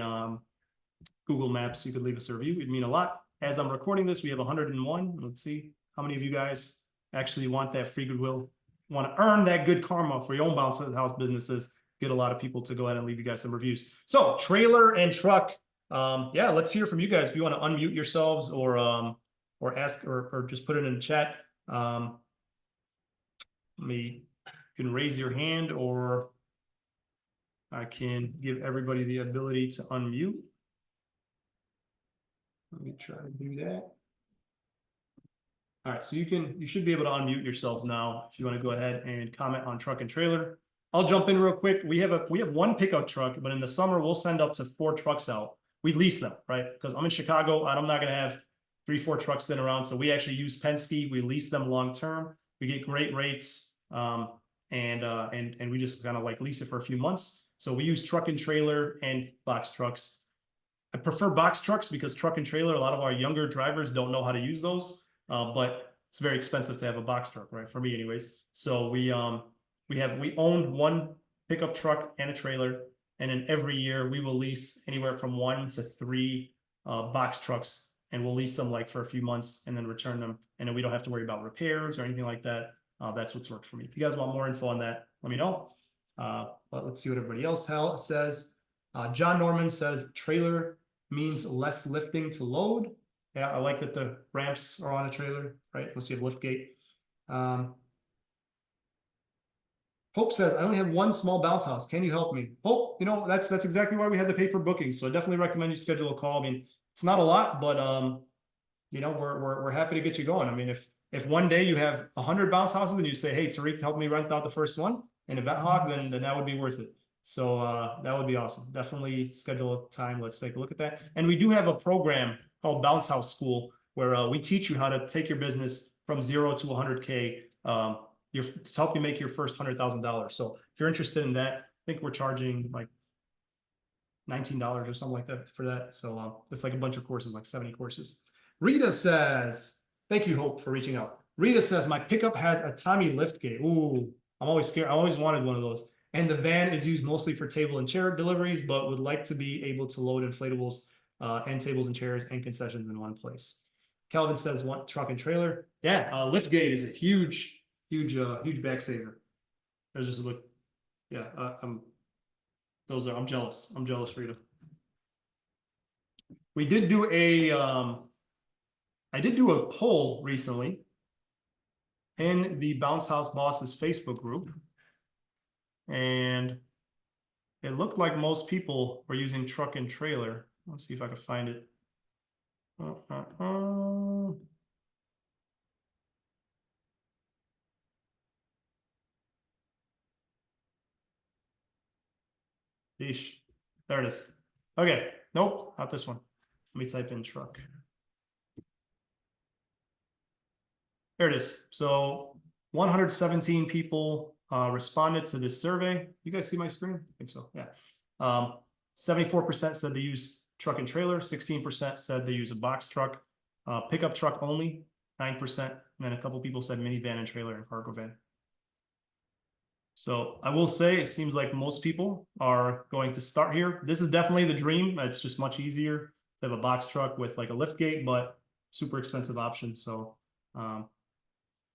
Google Maps, you could leave us a review. It'd mean a lot. As I'm recording this, we have 101. Let's see how many of you guys actually want that free goodwill, want to earn that good karma for your own bounce house businesses. Get a lot of people to go ahead and leave you guys some reviews. So trailer and truck. Yeah, let's hear from you guys. If you want to unmute yourselves or ask or just put it in the chat. You can raise your hand, or I can give everybody the ability to unmute. Let me try to do that. All right, so you should be able to unmute yourselves now if you want to go ahead and comment on truck and trailer. I'll jump in real quick. We have one pickup truck, but in the summer we'll send up to 4 trucks out. We lease them, right? Because I'm in Chicago, I'm not going to have 3-4 trucks sitting around. So we actually use Penske. We lease them long term. We get great rates, and we just kind of like lease it for a few months. So we use truck and trailer and box trucks. I prefer box trucks because truck and trailer, a lot of our younger drivers don't know how to use those, but it's very expensive to have a box truck, right? For me anyways. So we own 1 pickup truck and a trailer. And then every year we will lease anywhere from 1 to 3 box trucks, and we'll lease them like for a few months and then return them. And then we don't have to worry about repairs or anything like that. That's what's worked for me. If you guys want more info on that, let me know. But let's see what everybody else says. John Norman says trailer means less lifting to load. Yeah, I like that the ramps are on a trailer, right? Unless you have lift gate. Hope says, I only have 1 small bounce house. Can you help me? Hope, that's exactly why we had the paper booking. So I definitely recommend you schedule a call. I mean, it's not a lot, but we're happy to get you going. I mean, if one day you have 100 bounce houses and you say, hey, Tariq, help me rent out the first one in Event Hawk, then that would be worth it. So that would be awesome. Definitely schedule a time. Let's take a look at that. And we do have a program called Bounce House School where we teach you how to take your business from 0 to 100K. To help you make your first $100,000. So if you're interested in that, I think we're charging like $19 or something like that for that. So it's like a bunch of courses, like 70 courses. Rita says, thank you, Hope, for reaching out. Rita says, my pickup has a Tommy lift gate. Ooh, I'm always scared. I always wanted one of those. And the van is used mostly for table and chair deliveries, but would like to be able to load inflatables and tables and chairs and concessions in one place. Calvin says one truck and trailer. Yeah, lift gate is a huge back saver. There's just a look. Yeah, I'm jealous. I'm jealous, Rita. We did do I did do a poll recently in the Bounce House Bosses Facebook group, and it looked like most people were using truck and trailer. Let's see if I can find it. Yeesh. There it is. Okay. Nope, not this one. Let me type in truck. There it is. So 117 people responded to this survey. You guys see my screen? I think so. Yeah. 74% said they use truck and trailer. 16% said they use a box truck, pickup truck only. 9%. And then a couple people said minivan and trailer and cargo van. So I will say it seems like most people are going to start here. This is definitely the dream. It's just much easier to have a box truck with like a lift gate, but super expensive option. So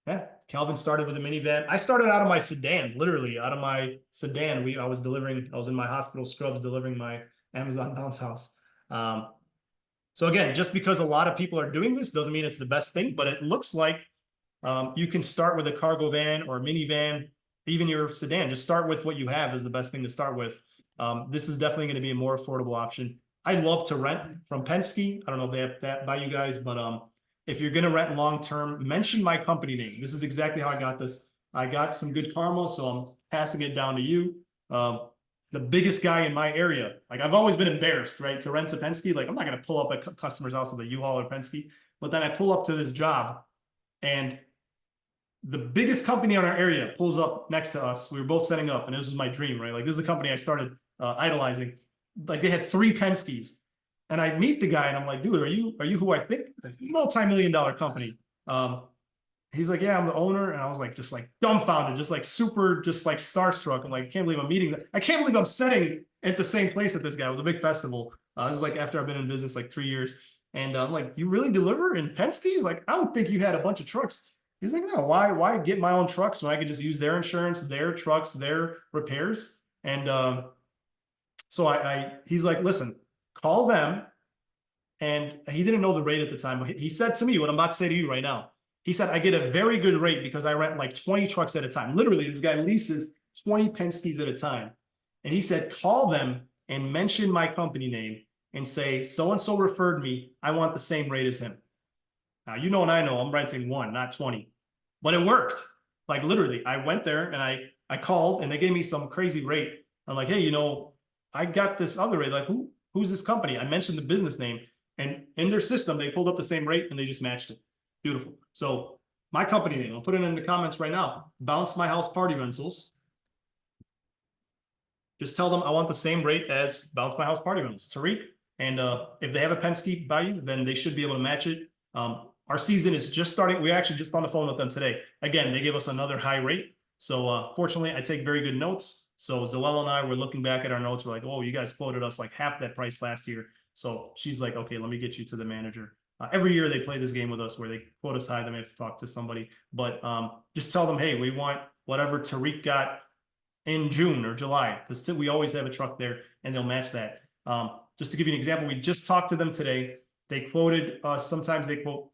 yeah, Calvin started with a minivan. I started out of my sedan, literally out of my sedan. I was in my hospital scrubs delivering my Amazon Bounce House. So again, just because a lot of people are doing this doesn't mean it's the best thing, but it looks like you can start with a cargo van or a minivan, even your sedan. Just start with what you have is the best thing to start with. This is definitely going to be a more affordable option. I love to rent from Penske. I don't know if they have that by you guys, but if you're going to rent long-term, mention my company name. This is exactly how I got this. I got some good karma, so I'm passing it down to you. The biggest guy in my area, like I've always been embarrassed, right? To rent a Penske, like I'm not going to pull up a customer's house with a U-Haul or Penske, but then I pull up to this job and the biggest company in our area pulls up next to us. We were both setting up, and this was my dream, right? Like this is a company I started idolizing. Like they had 3 Penskes, and I meet the guy, and I'm like, dude, are you who I think? Multi-million-dollar company. He's like, yeah, I'm the owner, and I was like, just like dumbfounded, just like super, just like starstruck. I'm like, I can't believe I'm meeting that. I can't believe I'm setting at the same place at this guy. It was a big festival. This is like after I've been in business like 3 years, and I'm like, you really deliver in Penske's? Like, I don't think you had a bunch of trucks. He's like, no, why get my own trucks when I could just use their insurance, their trucks, their repairs? And so he's like, listen, call them. And he didn't know the rate at the time, but he said to me what I'm about to say to you right now. He said, I get a very good rate because I rent like 20 trucks at a time. Literally, this guy leases 20 Penske's at a time. And he said, call them and mention my company name and say, so-and-so referred me. I want the same rate as him. Now, you know, and I know I'm renting 1, not 20, but it worked. Like literally, I went there and I called and they gave me some crazy rate. I'm like, hey, you know, I got this other rate. Like, who's this company? I mentioned the business name, and in their system, they pulled up the same rate and they just matched it. Beautiful. So my company name, I'll put it in the comments right now. Bounce My House Party Rentals. Just tell them I want the same rate as Bounce My House Party Rentals, Tariq. And if they have a Penske by you, then they should be able to match it. Our season is just starting. We actually just on the phone with them today. Again, they gave us another high rate. So fortunately, I take very good notes. So Zoella and I were looking back at our notes. We're like, oh, you guys quoted us like half that price last year. So she's like, okay, let me get you to the manager. Every year they play this game with us where they quote us high, then we have to talk to somebody. But just tell them, hey, we want whatever Tariq got in June or July, because we always have a truck there and they'll match that. Just to give you an example, we just talked to them today. They quoted, sometimes they quote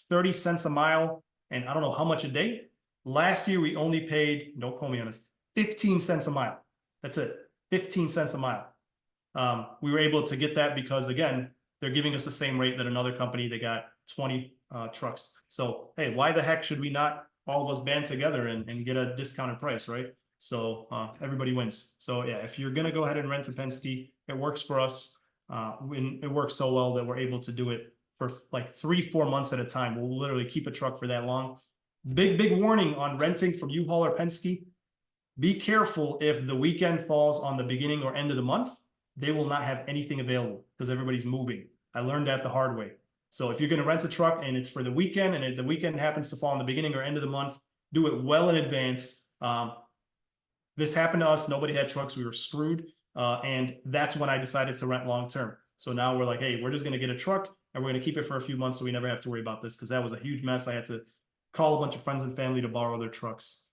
30 cents a mile and I don't know how much a day. Last year, we only paid, don't quote me on this, 15 cents a mile. That's it, 15 cents a mile. We were able to get that because again, they're giving us the same rate that another company, they got 20 trucks. So, hey, why the heck should we not all of us band together and get a discounted price, right? So everybody wins. So yeah, if you're gonna go ahead and rent a Penske, it works for us. It works so well that we're able to do it for like 3-4 months at a time. We'll literally keep a truck for that long. Big warning on renting from U-Haul or Penske. Be careful if the weekend falls on the beginning or end of the month. They will not have anything available because everybody's moving. I learned that the hard way. So if you're going to rent a truck and it's for the weekend and the weekend happens to fall in the beginning or end of the month, do it well in advance. this happened to us. Nobody had trucks. We were screwed. And that's when I decided to rent long-term. So now we're like, hey, we're just going to get a truck and we're going to keep it for a few months so we never have to worry about this, because that was a huge mess. I had to call a bunch of friends and family to borrow their trucks.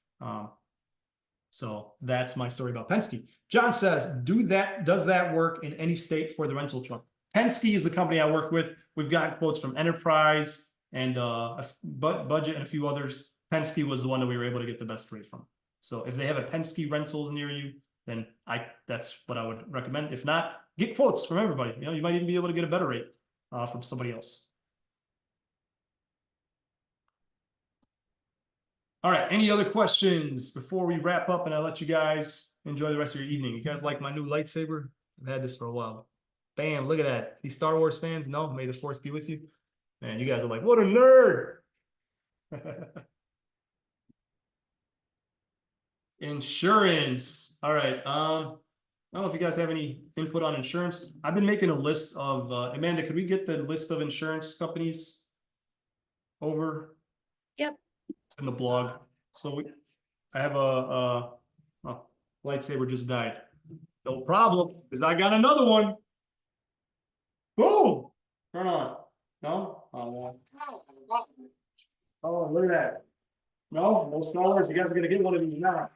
So that's my story about Penske. John says, does that work in any state for the rental truck? Penske is the company I work with. We've gotten quotes from Enterprise and Budget and a few others. Penske was the one that we were able to get the best rate from. So if they have a Penske rental near you, then that's what I would recommend. If not, get quotes from everybody. You might even be able to get a better rate from somebody else. All right, any other questions before we wrap up and I let you guys enjoy the rest of your evening? You guys like my new lightsaber? I've had this for a while. Bam, look at that. These Star Wars fans, no, may the force be with you. Man, you guys are like, what a nerd. Insurance. All right. I don't know if you guys have any input on insurance. I've been making a list of, Amanda, could we get the list of insurance companies over? Yep. It's in the blog. So I have lightsaber just died. No problem, because I got another one. Boom! Turn on. No? Oh, look at that. No Star Wars. You guys are gonna get one of these now.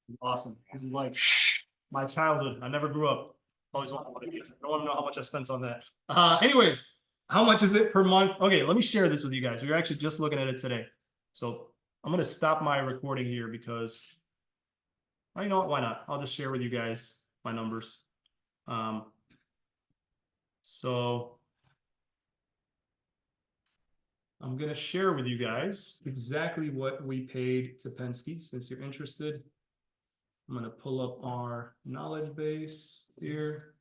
It's awesome. This is like my childhood. I never grew up. Always wanted one of these. I don't want to know how much I spent on that. Anyways, how much is it per month? Okay, let me share this with you guys. We were actually just looking at it today. So I'm gonna stop my recording here because, well, you know what? Why not? I'll just share with you guys my numbers. So I'm going to share with you guys exactly what we paid to Penske, since you're interested. I'm going to pull up our knowledge base here.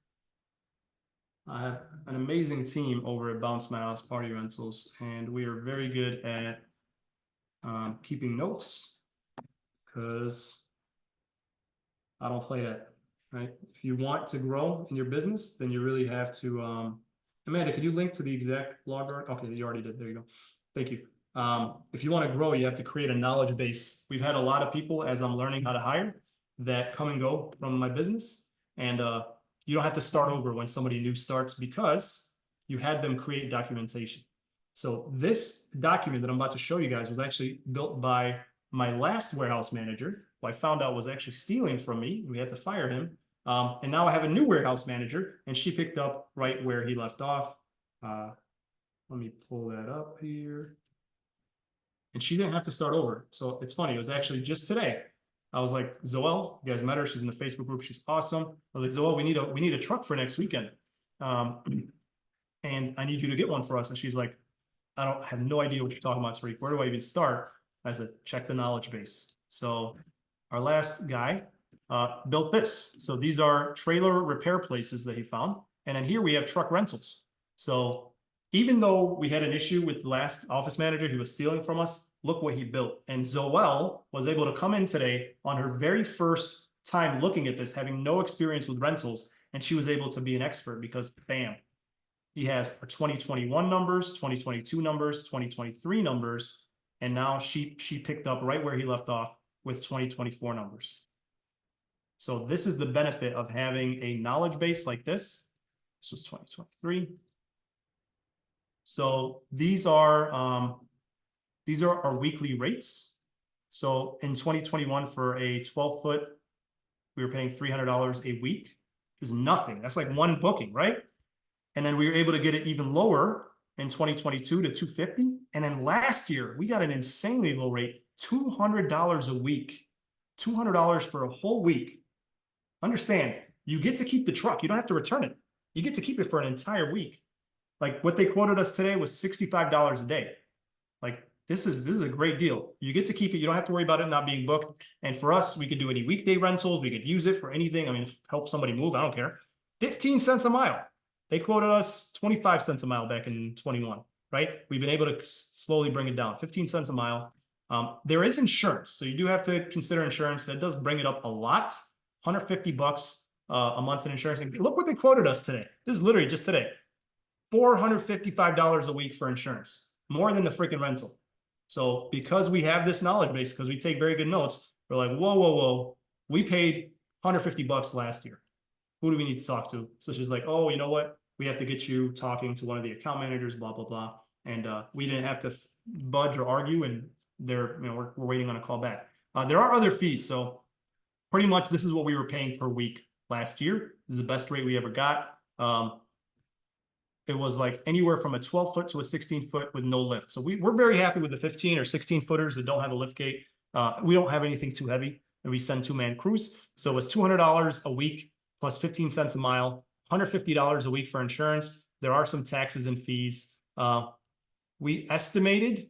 I have an amazing team over at Bounce My House Party Rentals, and we are very good at keeping notes, because I don't play that, right? If you want to grow in your business, then you really have to, Amanda, can you link to the exact blog? Okay, you already did. There you go. Thank you. If you want to grow, you have to create a knowledge base. We've had a lot of people, as I'm learning how to hire, that come and go from my business. And you don't have to start over when somebody new starts, because you had them create documentation. So this document that I'm about to show you guys was actually built by my last warehouse manager, who I found out was actually stealing from me. We had to fire him. And now I have a new warehouse manager, and she picked up right where he left off. Let me pull that up here. And she didn't have to start over. So it's funny. It was actually just today. I was like, Zoelle, you guys met her. She's in the Facebook group. She's awesome. I was like, Zoelle, we need a truck for next weekend. And I need you to get one for us. And she's like, I have no idea what you're talking about, Tariq. Where do I even start? I said, check the knowledge base. So our last guy built this. So these are trailer repair places that he found. And then here we have truck rentals. So even though we had an issue with the last office manager who was stealing from us, look what he built. And Zoelle was able to come in today on her very first time looking at this, having no experience with rentals. And she was able to be an expert because, bam, he has our 2021 numbers, 2022 numbers, 2023 numbers. And now she picked up right where he left off with 2024 numbers. So this is the benefit of having a knowledge base like this. This was 2023. So these are our weekly rates. So in 2021 for a 12-foot, we were paying $300 a week. It was nothing. That's like one booking, right? And then we were able to get it even lower in 2022 to $250. And then last year, we got an insanely low rate, $200 a week. $200 for a whole week. Understand, you get to keep the truck. You don't have to return it. You get to keep it for an entire week. Like what they quoted us today was $65 a day. Like this is a great deal. You get to keep it. You don't have to worry about it not being booked. And for us, we could do any weekday rentals. We could use it for anything. I mean, help somebody move. I don't care. 15 cents a mile. They quoted us 25 cents a mile back in 21, right? We've been able to slowly bring it down. 15 cents a mile. There is insurance. So you do have to consider insurance. That does bring it up a lot. $150 a month in insurance. And look what they quoted us today. This is literally just today. $455 a week for insurance, more than the freaking rental. So because we have this knowledge base, because we take very good notes, We're like, whoa. We paid $150 last year. Who do we need to talk to? So she's like, oh, you know what? We have to get you talking to one of the account managers, blah, blah, blah. And we didn't have to budge or argue, and we're waiting on a call back. There are other fees. So pretty much this is what we were paying per week last year. This is the best rate we ever got. It was like anywhere from a 12-foot to a 16-foot with no lift. So we're very happy with the 15 or 16 footers that don't have a lift gate. We don't have anything too heavy, and we send 2-man crews. So it's $200 a week plus 15 cents a mile, $150 a week for insurance. There are some taxes and fees. We estimated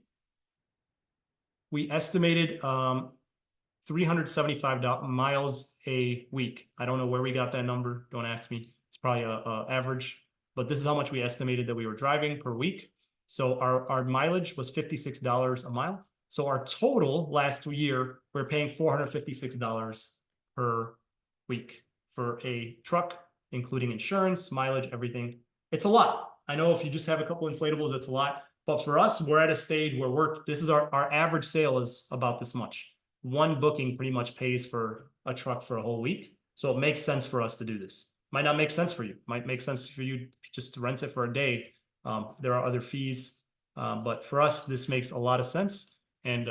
375 miles a week. I don't know where we got that number. Don't ask me. It's probably a average, but this is how much we estimated that we were driving per week. So our mileage was $56 a mile. So our total last year, we're paying $456 per week for a truck, including insurance, mileage, everything. It's a lot. I know if you just have a couple inflatables, it's a lot. But for us, we're at a stage where this is our average sale is about this much. One booking pretty much pays for a truck for a whole week. So it makes sense for us to do this. Might not make sense for you. Might make sense for you just to rent it for a day. There are other fees. But for us, this makes a lot of sense. And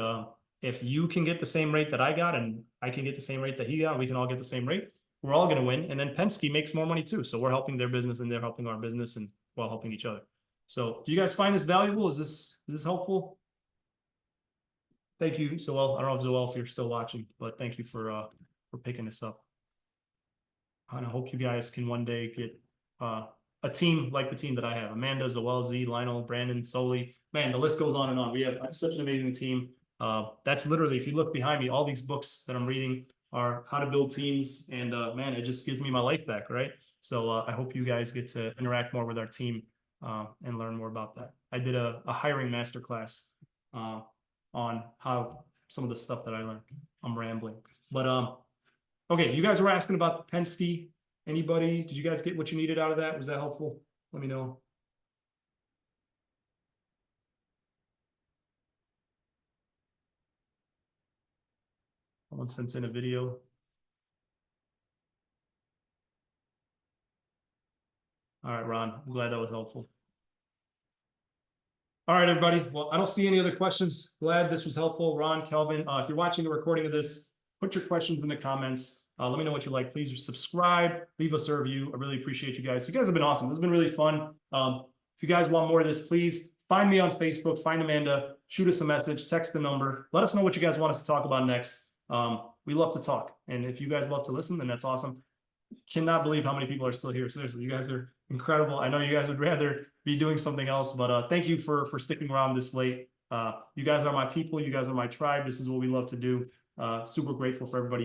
if you can get the same rate that I got, and I can get the same rate that he got, we can all get the same rate, we're all going to win. And then Penske makes more money too. So we're helping their business and they're helping our business, and we're all helping each other. So do you guys find this valuable? Is this helpful? Thank you, Zoel. I don't know, Zoel, if you're still watching, but thank you for picking this up. And I hope you guys can one day get a team like the team that I have. Amanda, Zoel, Z, Lionel, Brandon, Soli. Man, the list goes on and on. We have such an amazing team. That's literally, if you look behind me, all these books that I'm reading are how to build teams. And man, it just gives me my life back, right? So I hope you guys get to interact more with our team and learn more about that. I did a hiring masterclass on how some of the stuff that I learned. I'm rambling, but okay, you guys were asking about Penske. Anybody? Did you guys get what you needed out of that? Was that helpful? Let me know. Someone sent in a video. All right, Ron, I'm glad that was helpful. All right, everybody. Well, I don't see any other questions. Glad this was helpful. Ron, Kelvin, if you're watching the recording of this, put your questions in the comments. Let me know what you like. Please subscribe, leave us a review. I really appreciate you guys. You guys have been awesome. This has been really fun. If you guys want more of this, please find me on Facebook, find Amanda, shoot us a message, text the number. Let us know what you guys want us to talk about next. We love to talk. And if you guys love to listen, then that's awesome. Cannot believe how many people are still here. Seriously, you guys are incredible. I know you guys would rather be doing something else, but thank you for sticking around this late. You guys are my people. You guys are my tribe. This is what we love to do. Super grateful for everybody here.